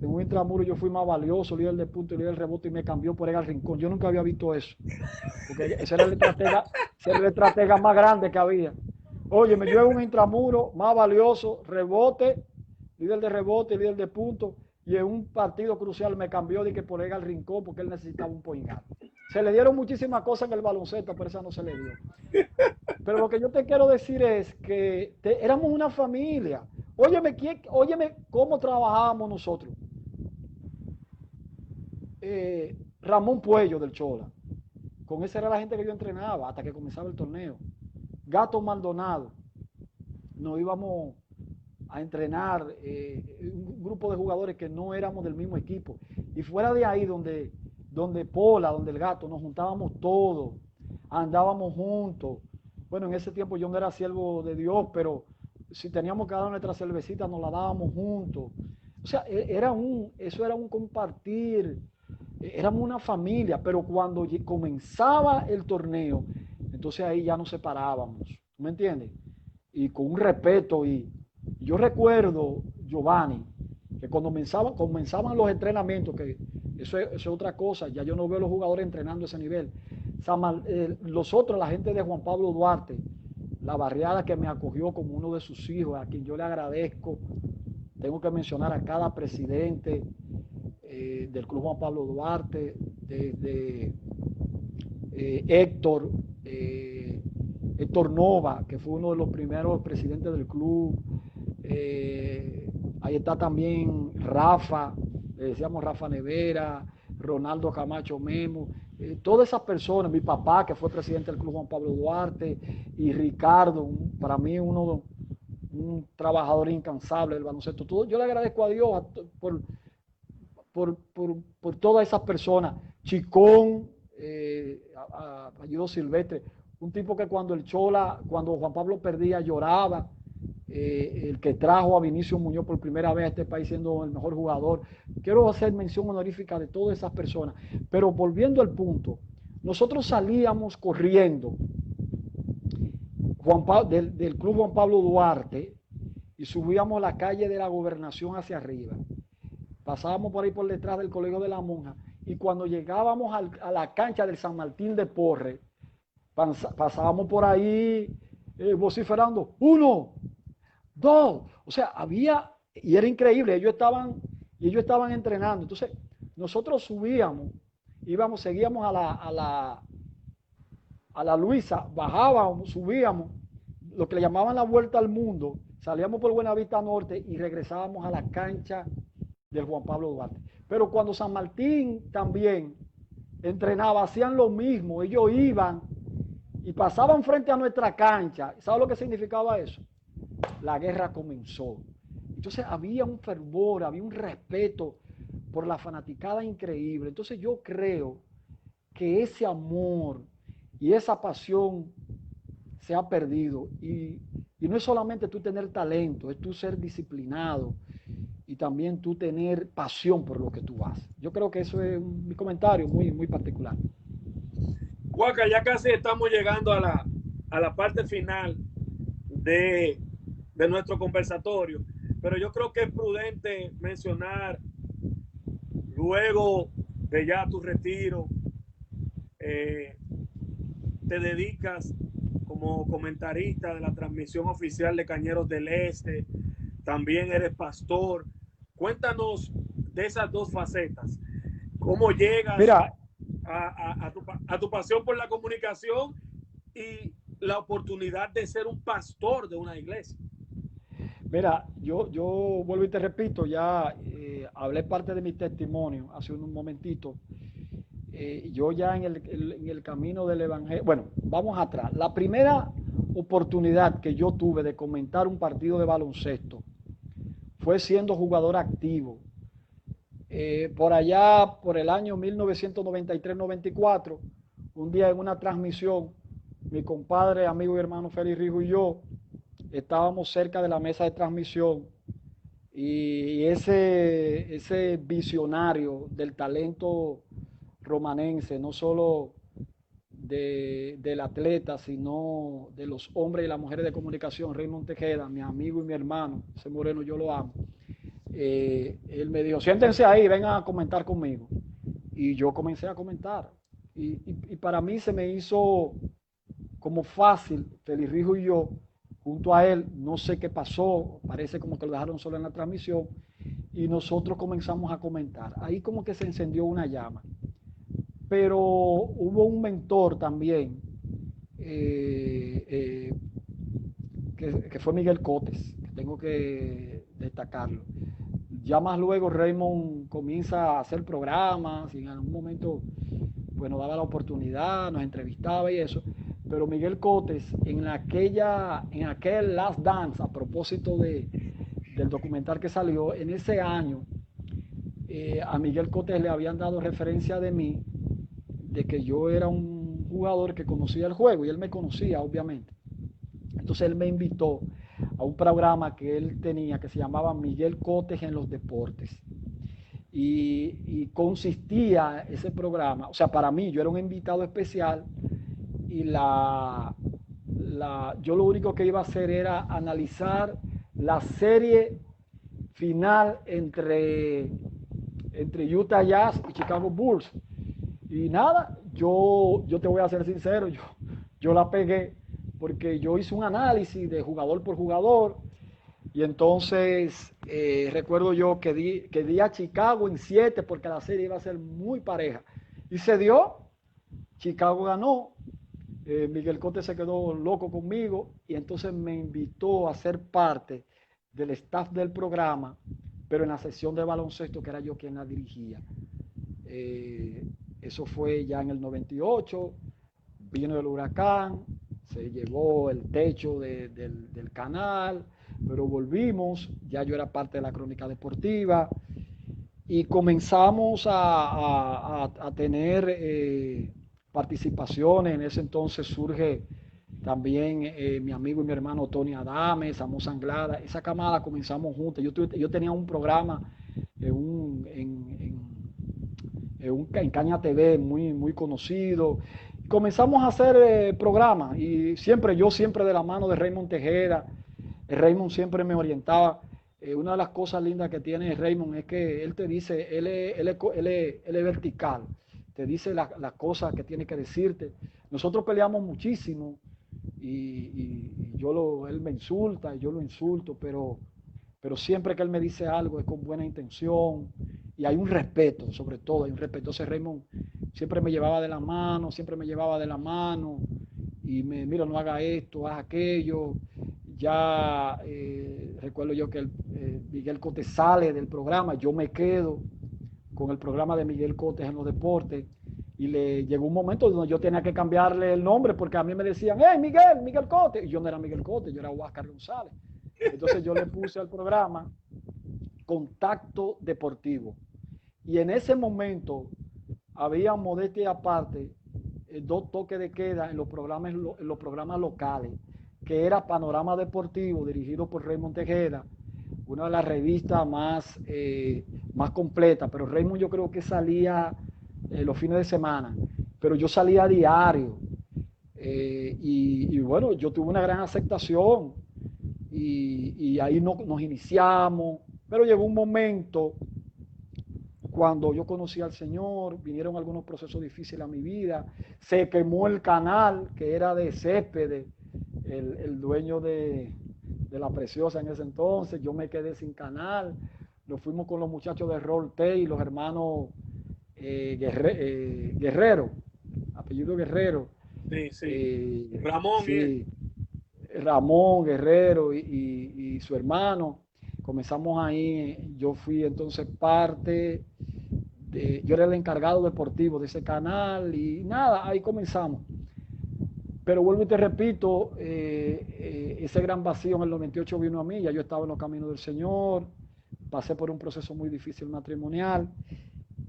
en un intramuro yo fui más valioso, líder de punto y líder de rebote, y me cambió por Edgar Rincón. Yo nunca había visto eso, porque ese era el estratega más grande que había. Oye, me llevo un intramuro más valioso, rebote, líder de rebote, líder de punto, y en un partido crucial me cambió de que por Edgar Rincón, porque él necesitaba un point guard. Se le dieron muchísimas cosas en el baloncesto, pero esa no se le dio. Pero lo que yo te quiero decir es que éramos una familia. Óyeme, cómo trabajábamos nosotros. Ramón Puello del Chola. Con esa era la gente que yo entrenaba hasta que comenzaba el torneo. Gato Maldonado. Nos íbamos a entrenar, un grupo de jugadores que no éramos del mismo equipo. Y fuera de ahí, donde Pola, donde el Gato, nos juntábamos todos, andábamos juntos. Bueno, en ese tiempo yo no era siervo de Dios, pero si teníamos que dar nuestra cervecita, nos la dábamos juntos. O sea, eso era un compartir, éramos una familia, pero cuando comenzaba el torneo, entonces ahí ya nos separábamos, ¿tú me entiendes? Y con un respeto, y yo recuerdo, Giovanni, que cuando comenzaban los entrenamientos, que eso es otra cosa, ya yo no veo a los jugadores entrenando a ese nivel. La gente de Juan Pablo Duarte, la barriada que me acogió como uno de sus hijos, a quien yo le agradezco. Tengo que mencionar a cada presidente del Club Juan Pablo Duarte, desde Héctor Nova, que fue uno de los primeros presidentes del club. Ahí está también Rafa, le decíamos Rafa Nevera, Ronaldo Camacho Memo, todas esas personas, mi papá que fue presidente del Club Juan Pablo Duarte, y Ricardo, para mí un trabajador incansable del baloncesto. Yo le agradezco a Dios por todas esas personas. Chicón, Ayudo Silvestre, un tipo que cuando Juan Pablo perdía, lloraba. El que trajo a Vinicio Muñoz por primera vez a este país siendo el mejor jugador. Quiero hacer mención honorífica de todas esas personas. Pero volviendo al punto, nosotros salíamos corriendo, del Club Juan Pablo Duarte y subíamos la calle de la Gobernación hacia arriba. Pasábamos por ahí por detrás del Colegio de la Monja y cuando llegábamos a la cancha del San Martín de Porres, pasábamos por ahí vociferando, 1, 2, o sea, había, y era increíble, ellos estaban entrenando. Entonces, nosotros subíamos, seguíamos a la Luisa, bajábamos, subíamos, lo que le llamaban la vuelta al mundo, salíamos por Buenavista Norte y regresábamos a la cancha del Juan Pablo Duarte. Pero cuando San Martín también entrenaba, hacían lo mismo, ellos iban y pasaban frente a nuestra cancha. ¿Sabes lo que significaba eso? La guerra comenzó. Entonces había un fervor, había un respeto por la fanaticada increíble. Entonces yo creo que ese amor y esa pasión se ha perdido. Y no es solamente tú tener talento, es tú ser disciplinado y también tú tener pasión por lo que tú haces. Yo creo que eso es mi comentario muy, muy particular. Huáscar, ya casi estamos llegando a la parte final de nuestro conversatorio, pero yo creo que es prudente mencionar, luego de ya tu retiro, te dedicas como comentarista de la transmisión oficial de Cañeros del Este, también eres pastor. Cuéntanos de esas dos facetas. ¿Cómo llegas a tu pasión por la comunicación y la oportunidad de ser un pastor de una iglesia? Mira, yo vuelvo y te repito, ya hablé parte de mi testimonio hace un momentito. Yo ya en el camino del evangelio, bueno, vamos atrás. La primera oportunidad que yo tuve de comentar un partido de baloncesto fue siendo jugador activo. Por allá, por el año 1993-94, un día en una transmisión, mi compadre, amigo y hermano Félix Rijo y yo estábamos cerca de la mesa de transmisión y ese visionario del talento romanense, no solo del atleta, sino de los hombres y las mujeres de comunicación, Raymond Tejeda, mi amigo y mi hermano, ese moreno yo lo amo. Él me dijo, siéntense ahí, vengan a comentar conmigo. Y yo comencé a comentar. Y para mí se me hizo como fácil, Félix Rijo y yo, junto a él, no sé qué pasó, parece como que lo dejaron solo en la transmisión, y nosotros comenzamos a comentar. Ahí como que se encendió una llama. Pero hubo un mentor también, que fue Miguel Cotes, tengo que destacarlo. Ya más luego Raymond comienza a hacer programas y en algún momento pues nos daba la oportunidad, nos entrevistaba y eso. Pero Miguel Cotes en aquel Last Dance, a propósito del documental que salió, en ese año a Miguel Cotes le habían dado referencia de mí, de que yo era un jugador que conocía el juego y él me conocía obviamente. Entonces él me invitó a un programa que él tenía que se llamaba Miguel Cotes en los deportes. Y consistía ese programa, o sea, para mí yo era un invitado especial y yo lo único que iba a hacer era analizar la serie final entre Utah Jazz y Chicago Bulls. Y nada, yo te voy a ser sincero, yo la pegué porque yo hice un análisis de jugador por jugador y entonces recuerdo yo que di a Chicago en 7 porque la serie iba a ser muy pareja. Y se dio, Chicago ganó, Miguel Cotes se quedó loco conmigo y entonces me invitó a ser parte del staff del programa, pero en la sesión de baloncesto que era yo quien la dirigía. Eso fue ya en el 98, vino el huracán, se llevó el techo del canal, pero volvimos, ya yo era parte de la crónica deportiva y comenzamos a tener participaciones. En ese entonces surge también mi amigo y mi hermano Tony Adames, Amos Anglada, esa camada comenzamos juntos. Yo tenía un programa en Caña TV muy, muy conocido comenzamos a hacer programas y yo siempre de la mano de Raymond Tejeda. Raymond siempre me orientaba. Una de las cosas lindas que tiene Raymond es que él te dice, él es vertical, te dice las cosas que tiene que decirte. Nosotros peleamos muchísimo y él me insulta y yo lo insulto, pero siempre que él me dice algo es con buena intención y hay un respeto, sobre todo hay un respeto. Entonces Raymond siempre me llevaba de la mano, y mira, no haga esto, haz aquello. Ya recuerdo yo que Miguel Cotes sale del programa, yo me quedo con el programa de Miguel Cotes en los deportes y le llegó un momento donde yo tenía que cambiarle el nombre porque a mí me decían, hey Miguel Cotes, y yo no era Miguel Cotes, yo era Huáscar González. Entonces yo le puse al programa Contacto Deportivo y en ese momento había, modestia aparte, dos toques de queda en los programas locales, que era Panorama Deportivo, dirigido por Raymond Tejeda, una de las revistas más completas, pero Raymond yo creo que salía los fines de semana, pero yo salía a diario, y bueno, yo tuve una gran aceptación, y ahí nos iniciamos, pero llegó un momento cuando yo conocí al Señor, vinieron algunos procesos difíciles a mi vida, se quemó el canal que era de Céspedes, el dueño de La Preciosa en ese entonces, yo me quedé sin canal, nos fuimos con los muchachos de Rolte y los hermanos Guerrero, apellido Guerrero. Sí, sí. Ramón. Sí, Ramón Guerrero y su hermano. Comenzamos ahí, yo fui entonces yo era el encargado deportivo de ese canal y nada, ahí comenzamos. Pero vuelvo y te repito, ese gran vacío en el 98 vino a mí, ya yo estaba en los caminos del Señor, pasé por un proceso muy difícil matrimonial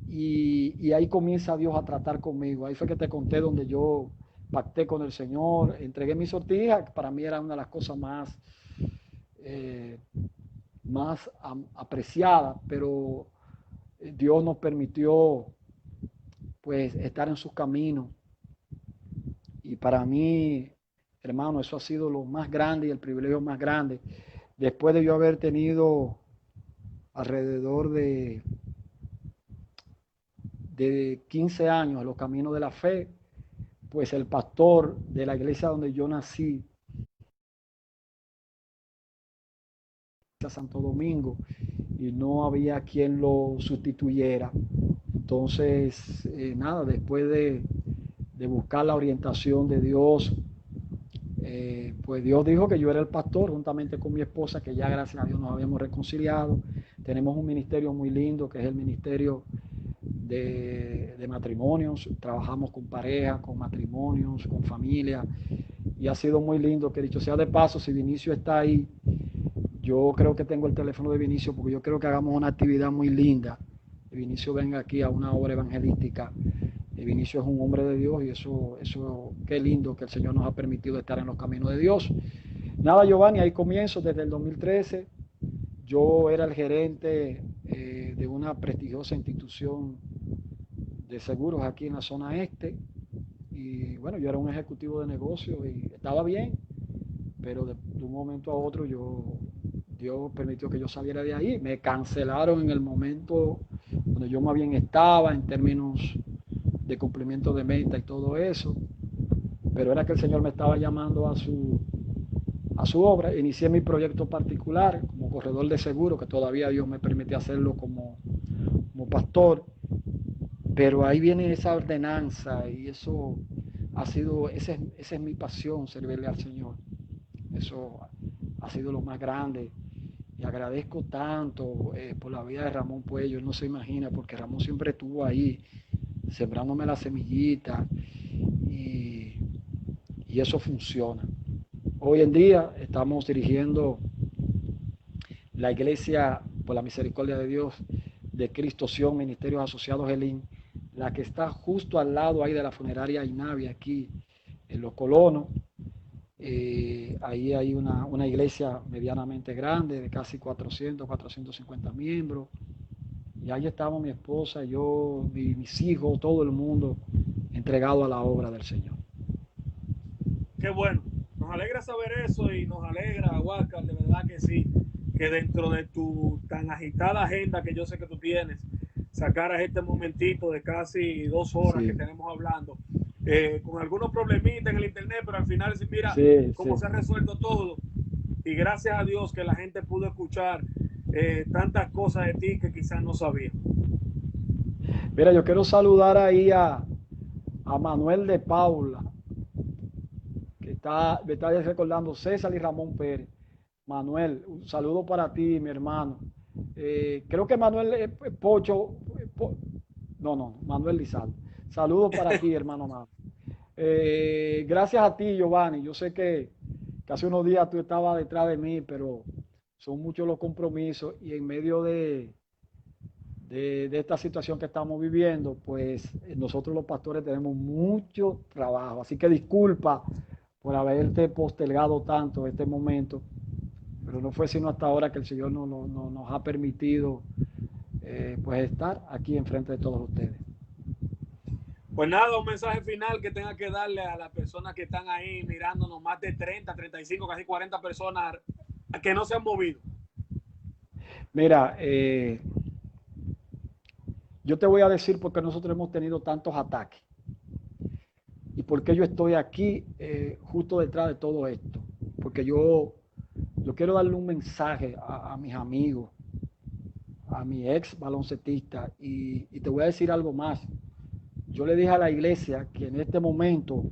y ahí comienza Dios a tratar conmigo. Ahí fue que te conté donde yo pacté con el Señor, entregué mi sortija, que para mí era una de las cosas más apreciadas, pero Dios nos permitió pues estar en sus caminos. Y para mí, hermano, eso ha sido lo más grande y el privilegio más grande. Después de yo haber tenido alrededor de 15 años en los caminos de la fe, pues el pastor de la iglesia donde yo nací, Santo Domingo, y no había quien lo sustituyera. Entonces, nada, después de buscar la orientación de Dios, pues Dios dijo que yo era el pastor juntamente con mi esposa, que ya gracias a Dios nos habíamos reconciliado. Tenemos un ministerio muy lindo que es el ministerio de matrimonios. Trabajamos con parejas, con matrimonios, con familia y ha sido muy lindo. Que dicho sea de paso, si Vinicio está ahí, yo creo que tengo el teléfono de Vinicio porque yo creo que hagamos una actividad muy linda. Vinicio venga aquí a una obra evangelística. Vinicio es un hombre de Dios y eso qué lindo que el Señor nos ha permitido estar en los caminos de Dios. Nada, Giovanni, ahí comienzo desde el 2013. Yo era el gerente de una prestigiosa institución de seguros aquí en la zona este. Y bueno, yo era un ejecutivo de negocio y estaba bien, pero de un momento a otro Dios permitió que yo saliera de ahí. Me cancelaron en el momento donde yo más bien estaba en términos de cumplimiento de meta y todo eso, pero era que el Señor me estaba llamando a su obra. Inicié mi proyecto particular como corredor de seguro, que todavía Dios me permite hacerlo como pastor, pero ahí viene esa ordenanza y eso ha sido, esa es mi pasión, servirle al Señor. Eso ha sido lo más grande y agradezco tanto por la vida de Ramón Puello. Él no se imagina, porque Ramón siempre estuvo ahí sembrándome la semillita y eso funciona. Hoy en día estamos dirigiendo la iglesia, por la misericordia de Dios, de Cristo Sion, Ministerios Asociados Elín, la que está justo al lado ahí de la funeraria Inavi, aquí en Los Colonos. Ahí hay una iglesia medianamente grande, de casi 450 miembros. Y ahí estamos mi esposa, yo, mis hijos, todo el mundo entregado a la obra del Señor. Qué bueno. Nos alegra saber eso y nos alegra, Huáscar, de verdad que sí, que dentro de tu tan agitada agenda que yo sé que tú tienes, sacaras este momentito de casi 2 horas que Sí, tenemos hablando, con algunos problemitas en el internet, pero al final sí, mira sí, cómo sí. se ha resuelto todo. Y gracias a Dios que la gente pudo escuchar tantas cosas de ti que quizás no sabía. Mira, yo quiero saludar ahí a Manuel de Paula, que me está recordando César y Ramón Pérez. Manuel, un saludo para ti, mi hermano. Creo que Manuel Pocho, no, Manuel Lizaldo. Saludos para ti, hermano amado. Gracias a ti, Giovanni. Yo sé que hace unos días tú estabas detrás de mí, pero son muchos los compromisos y en medio de esta situación que estamos viviendo, pues nosotros los pastores tenemos mucho trabajo. Así que disculpa por haberte postergado tanto este momento, pero no fue sino hasta ahora que el Señor nos ha permitido pues estar aquí enfrente de todos ustedes. Pues nada, un mensaje final que tenga que darle a las personas que están ahí mirándonos, más de 30, 35, casi 40 personas que no se han movido. Mira, yo te voy a decir por qué nosotros hemos tenido tantos ataques y por qué yo estoy aquí justo detrás de todo esto. Porque yo quiero darle un mensaje a mis amigos, a mi ex baloncetista y te voy a decir algo más. Yo le dije a la iglesia que en este momento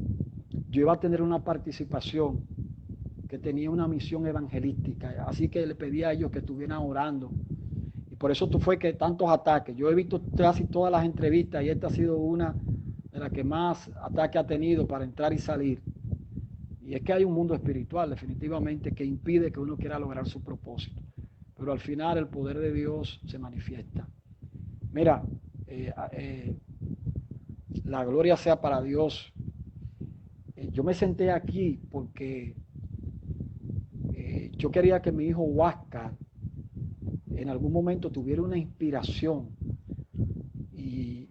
yo iba a tener una participación, que tenía una misión evangelística, así que le pedí a ellos que estuvieran orando. Y por eso fue que tantos ataques. Yo he visto casi todas las entrevistas y esta ha sido una de las que más ataques ha tenido para entrar y salir. Y es que hay un mundo espiritual definitivamente que impide que uno quiera lograr su propósito. Pero al final el poder de Dios se manifiesta. Mira, la gloria sea para Dios. Yo me senté aquí porque yo quería que mi hijo Huáscar en algún momento tuviera una inspiración y,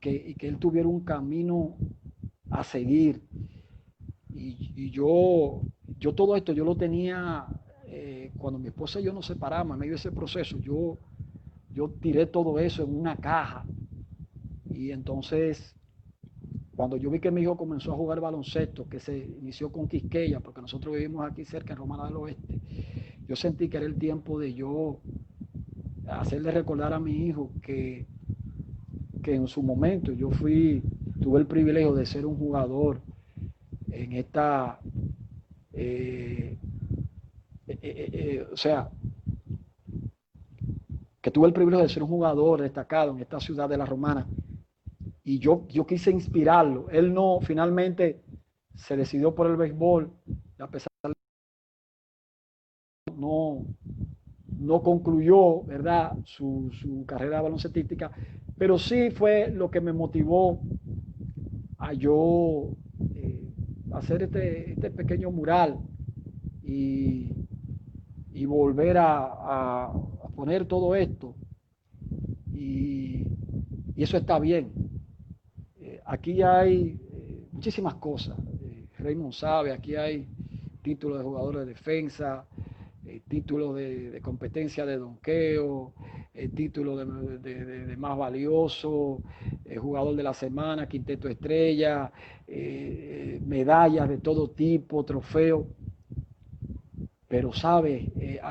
que él tuviera un camino a seguir. Y yo todo esto, yo lo tenía, cuando mi esposa y yo nos separamos, en medio de ese proceso, yo tiré todo eso en una caja. Y entonces, cuando yo vi que mi hijo comenzó a jugar baloncesto, que se inició con Quisqueya, porque nosotros vivimos aquí cerca en Romana del Oeste, yo sentí que era el tiempo de yo hacerle recordar a mi hijo que en su momento tuve el privilegio de ser un jugador en esta, o sea, que tuve el privilegio de ser un jugador destacado en esta ciudad de La Romana. Y yo quise inspirarlo. Él no, finalmente se decidió por el béisbol, a pesar de no, no concluyó, ¿verdad?, su carrera baloncetística, pero sí fue lo que me motivó a yo hacer este pequeño mural y, y volver a poner todo esto. Y, y eso está bien. Aquí hay muchísimas cosas. Raymond sabe, aquí hay títulos de jugador de defensa, títulos de competencia de donqueo, título de más valioso, jugador de la semana, quinteto estrella, medallas de todo tipo, trofeos. Pero sabes,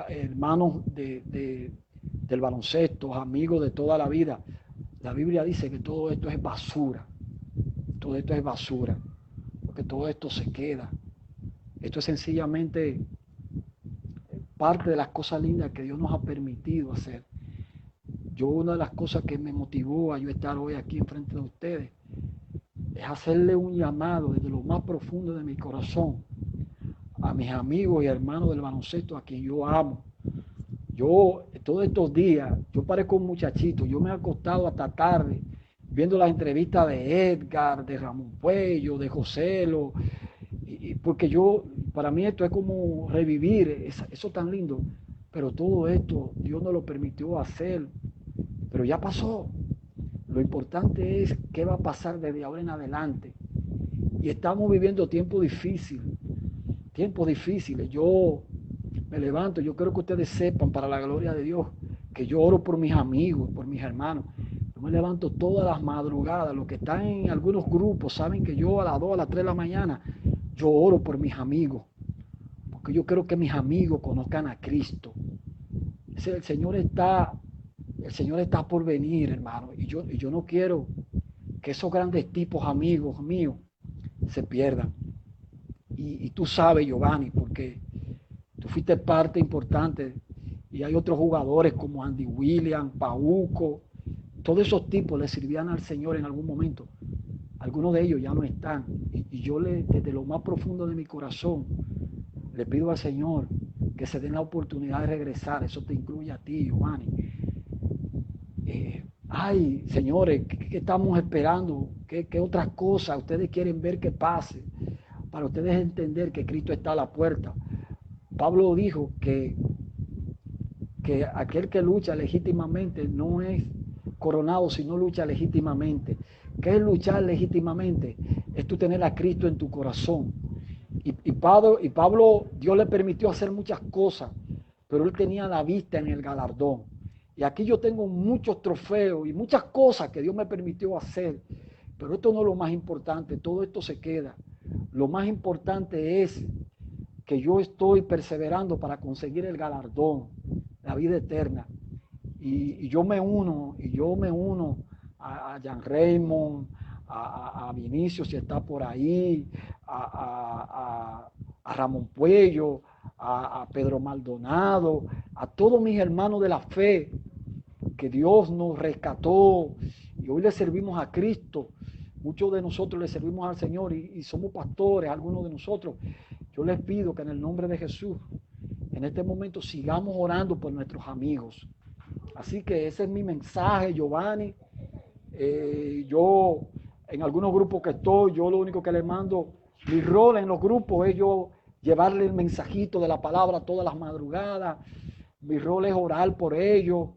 hermanos del baloncesto, amigos de toda la vida, la Biblia dice que todo esto es basura. Todo esto es basura, porque todo esto se queda. Esto es sencillamente parte de las cosas lindas que Dios nos ha permitido hacer. Una de las cosas que me motivó a yo estar hoy aquí enfrente de ustedes es hacerle un llamado desde lo más profundo de mi corazón a mis amigos y hermanos del baloncesto a quien yo amo. Todos estos días, yo parezco un muchachito, yo me he acostado hasta tarde viendo las entrevistas de Edgar, de Ramón Puello, de Joselo, porque para mí esto es como revivir eso tan lindo, pero todo esto Dios nos lo permitió hacer, pero ya pasó. Lo importante es qué va a pasar desde ahora en adelante. Y estamos viviendo tiempos difíciles. Yo me levanto, yo quiero que ustedes sepan, para la gloria de Dios, que yo oro por mis amigos, por mis hermanos. Yo me levanto todas las madrugadas. Los que están en algunos grupos saben que yo a las 2, a las 3 de la mañana, yo oro por mis amigos. Porque yo quiero que mis amigos conozcan a Cristo. El Señor está por venir, hermano. Y yo no quiero que esos grandes tipos amigos míos se pierdan. Y tú sabes, Giovanni, porque tú fuiste parte importante. Y hay otros jugadores como Andy Williams, Pauco. Todos esos tipos le sirvían al Señor en algún momento. Algunos de ellos ya no están. Y yo desde lo más profundo de mi corazón le pido al Señor que se den la oportunidad de regresar. Eso te incluye a ti, Giovanni. Ay, señores, ¿qué estamos esperando? ¿Qué otras cosas ustedes quieren ver que pase? Para ustedes entender que Cristo está a la puerta. Pablo dijo que aquel que lucha legítimamente no es coronado, sino lucha legítimamente. ¿Qué es luchar legítimamente? Es tú tener a Cristo en tu corazón. Y Pablo, Dios le permitió hacer muchas cosas, pero él tenía la vista en el galardón. Y aquí yo tengo muchos trofeos y muchas cosas que Dios me permitió hacer, pero esto no es lo más importante, todo esto se queda. Lo más importante es que yo estoy perseverando para conseguir el galardón, la vida eterna. Y yo me uno a Jan Raymond, a Vinicio si está por ahí, a Ramón Puello, a Pedro Maldonado, a todos mis hermanos de la fe, que Dios nos rescató y hoy le servimos a Cristo. Muchos de nosotros le servimos al Señor y somos pastores, algunos de nosotros. Yo les pido que en el nombre de Jesús, en este momento sigamos orando por nuestros amigos. Así que ese es mi mensaje, Giovanni. Yo, en algunos grupos que estoy, yo lo único que le mando, mi rol en los grupos es yo llevarle el mensajito de la palabra todas las madrugadas. Mi rol es orar por ellos,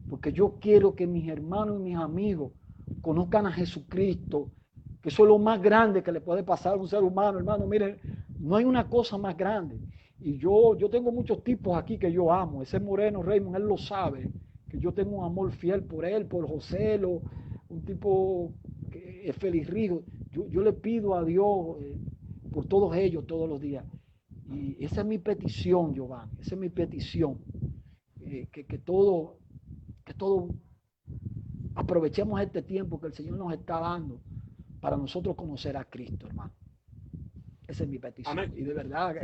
porque yo quiero que mis hermanos y mis amigos conozcan a Jesucristo, que eso es lo más grande que le puede pasar a un ser humano, hermano. Miren, no hay una cosa más grande. Y yo tengo muchos tipos aquí que yo amo. Ese Moreno Raymond, él lo sabe, que yo tengo un amor fiel por él, por José, un tipo que es feliz rico. Yo le pido a Dios por todos ellos todos los días. Y esa es mi petición, Giovanni, esa es mi petición. Que todo aprovechemos este tiempo que el Señor nos está dando para nosotros conocer a Cristo, hermano. Esa es mi petición. Amén. Y de verdad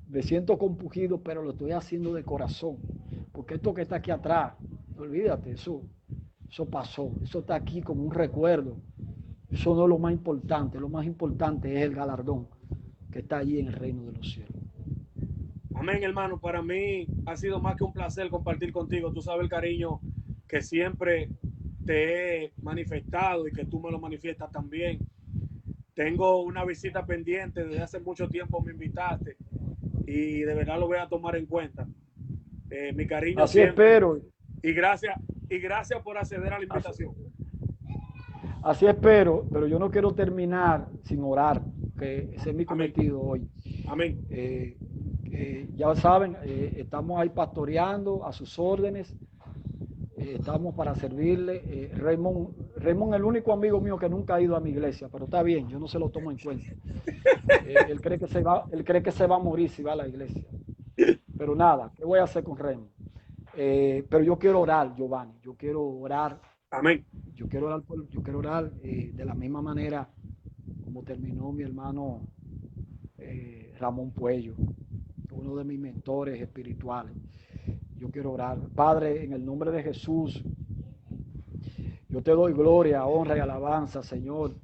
me siento compungido, pero lo estoy haciendo de corazón. Porque esto que está aquí atrás, olvídate, eso pasó. Eso está aquí como un recuerdo. Eso no es lo más importante. Lo más importante es el galardón que está allí en el reino de los cielos. Amén, hermano. Para mí ha sido más que un placer compartir contigo. Tú sabes el cariño que siempre te he manifestado y que tú me lo manifiestas también. Tengo una visita pendiente, desde hace mucho tiempo me invitaste y de verdad lo voy a tomar en cuenta. Mi cariño así siempre. Espero. Y gracias por acceder a la invitación. Así espero, pero yo no quiero terminar sin orar, que ese es mi cometido hoy. Amén. Ya saben, estamos ahí pastoreando a sus órdenes. Estamos para servirle. Raymond es el único amigo mío que nunca ha ido a mi iglesia, pero está bien, yo no se lo tomo en cuenta. Él cree que se va a morir si va a la iglesia. Pero nada, ¿qué voy a hacer con Raymond? Pero yo quiero orar, Giovanni, yo quiero orar. Amén. Yo quiero orar de la misma manera como terminó mi hermano Ramón Puello, uno de mis mentores espirituales. Yo quiero orar. Padre, en el nombre de Jesús, yo te doy gloria, honra y alabanza, Señor.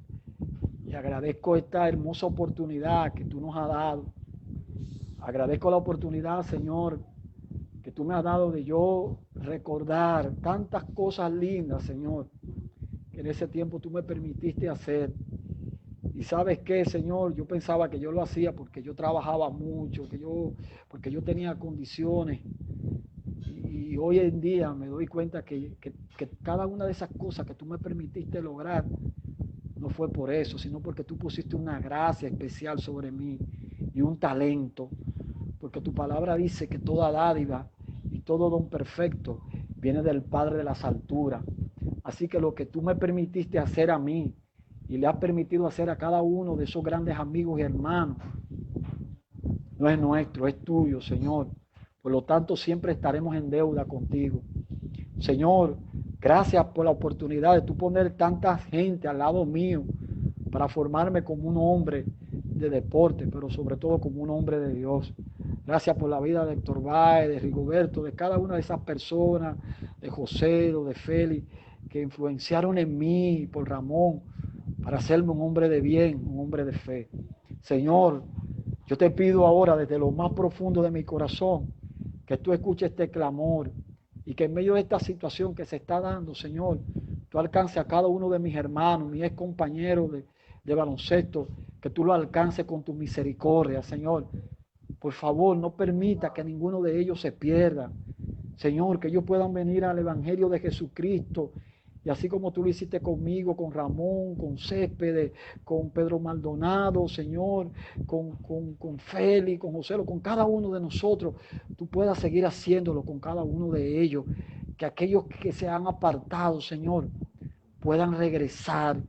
Y agradezco esta hermosa oportunidad que tú nos has dado. Agradezco la oportunidad, Señor, que tú me has dado de yo recordar tantas cosas lindas, Señor, que en ese tiempo tú me permitiste hacer. Y sabes qué, Señor, yo pensaba que yo lo hacía porque yo trabajaba mucho, porque yo tenía condiciones. Y hoy en día me doy cuenta que cada una de esas cosas que tú me permitiste lograr no fue por eso, sino porque tú pusiste una gracia especial sobre mí y un talento. Porque tu palabra dice que toda dádiva y todo don perfecto viene del Padre de las alturas. Así que lo que tú me permitiste hacer a mí y le has permitido hacer a cada uno de esos grandes amigos y hermanos, no es nuestro, es tuyo, Señor. Por lo tanto, siempre estaremos en deuda contigo. Señor, gracias por la oportunidad de tú poner tanta gente al lado mío para formarme como un hombre de deporte, pero sobre todo como un hombre de Dios. Gracias por la vida de Héctor Baez, de Rigoberto, de cada una de esas personas, de José, de Félix, que influenciaron en mí, por Ramón, para hacerme un hombre de bien, un hombre de fe. Señor, yo te pido ahora desde lo más profundo de mi corazón que tú escuches este clamor y que en medio de esta situación que se está dando, Señor, tú alcances a cada uno de mis hermanos, mis ex compañeros de baloncesto, que tú lo alcances con tu misericordia, Señor. Por favor, no permita que ninguno de ellos se pierda. Señor, que ellos puedan venir al Evangelio de Jesucristo. Y así como tú lo hiciste conmigo, con Ramón, con Céspedes, con Pedro Maldonado, Señor, con Félix, con José, con cada uno de nosotros, tú puedas seguir haciéndolo con cada uno de ellos. Que aquellos que se han apartado, Señor, puedan regresar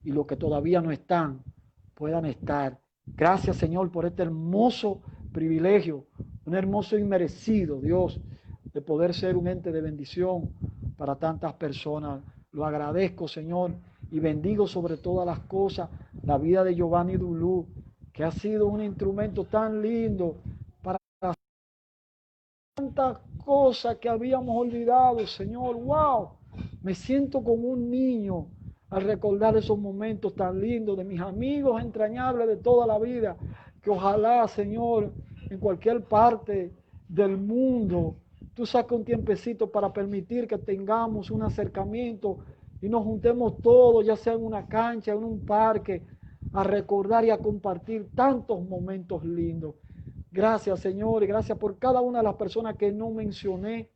y los que todavía no están, puedan estar. Gracias, Señor, por este hermoso privilegio, un hermoso inmerecido, Dios, de poder ser un ente de bendición para tantas personas. Lo agradezco, Señor, y bendigo sobre todas las cosas la vida de Giovanni Dulú, que ha sido un instrumento tan lindo para tantas cosas que habíamos olvidado, Señor. ¡Wow! Me siento como un niño al recordar esos momentos tan lindos de mis amigos entrañables de toda la vida, que ojalá, Señor, en cualquier parte del mundo, tú saques un tiempecito para permitir que tengamos un acercamiento y nos juntemos todos, ya sea en una cancha, en un parque, a recordar y a compartir tantos momentos lindos. Gracias, Señor, y gracias por cada una de las personas que no mencioné,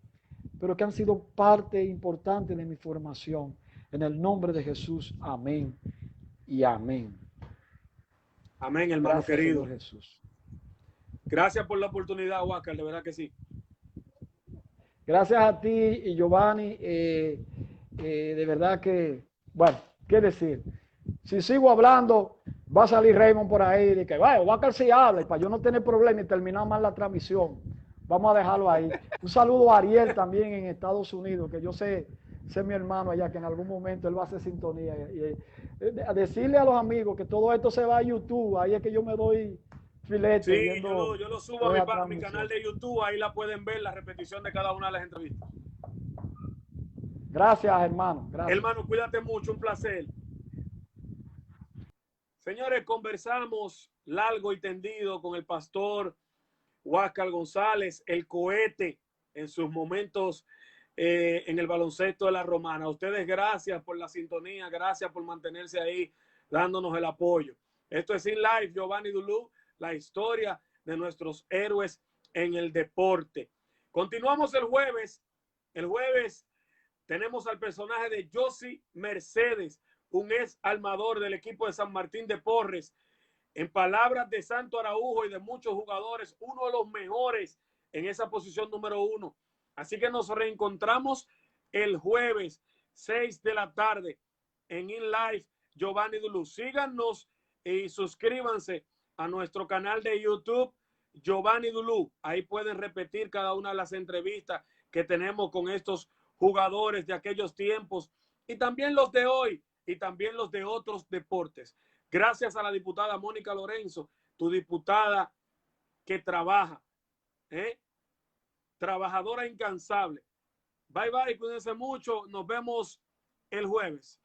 pero que han sido parte importante de mi formación. En el nombre de Jesús, amén y amén. Amén, hermano Gracias, querido. Señor Jesús. Gracias por la oportunidad, Huáscar, de verdad que sí. Gracias a ti y Giovanni. De verdad que, bueno, qué decir. Si sigo hablando, va a salir Raymond por ahí de que, vaya, Huáscar sí habla, y para yo no tener problema y terminar mal la transmisión. Vamos a dejarlo ahí. Un saludo a Ariel también en Estados Unidos, que yo sé mi hermano allá, que en algún momento él va a hacer sintonía. A decirle a los amigos que todo esto se va a YouTube, ahí es que yo me doy filete Sí, viendo yo lo subo a mi canal de YouTube, ahí la pueden ver, la repetición de cada una de las entrevistas. Gracias, hermano. Gracias. Hermano, cuídate mucho, un placer. Señores, conversamos largo y tendido con el pastor Huáscar González, el cohete en sus momentos en el baloncesto de la Romana. A ustedes gracias por la sintonía, gracias por mantenerse ahí dándonos el apoyo. Esto es In Life, Giovanni Dulú, la historia de nuestros héroes en el deporte. Continuamos el jueves. El jueves tenemos al personaje de Josie Mercedes, un ex armador del equipo de San Martín de Porres. En palabras de Santo Araujo y de muchos jugadores, uno de los mejores en esa posición número 1. Así que nos reencontramos el jueves, 6 de la tarde, en In Life, Giovanni Dulú. Síganos y suscríbanse a nuestro canal de YouTube, Giovanni Dulú. Ahí pueden repetir cada una de las entrevistas que tenemos con estos jugadores de aquellos tiempos y también los de hoy y también los de otros deportes. Gracias a la diputada Mónica Lorenzo, tu diputada que trabaja, trabajadora incansable. Bye bye, cuídense mucho, nos vemos el jueves.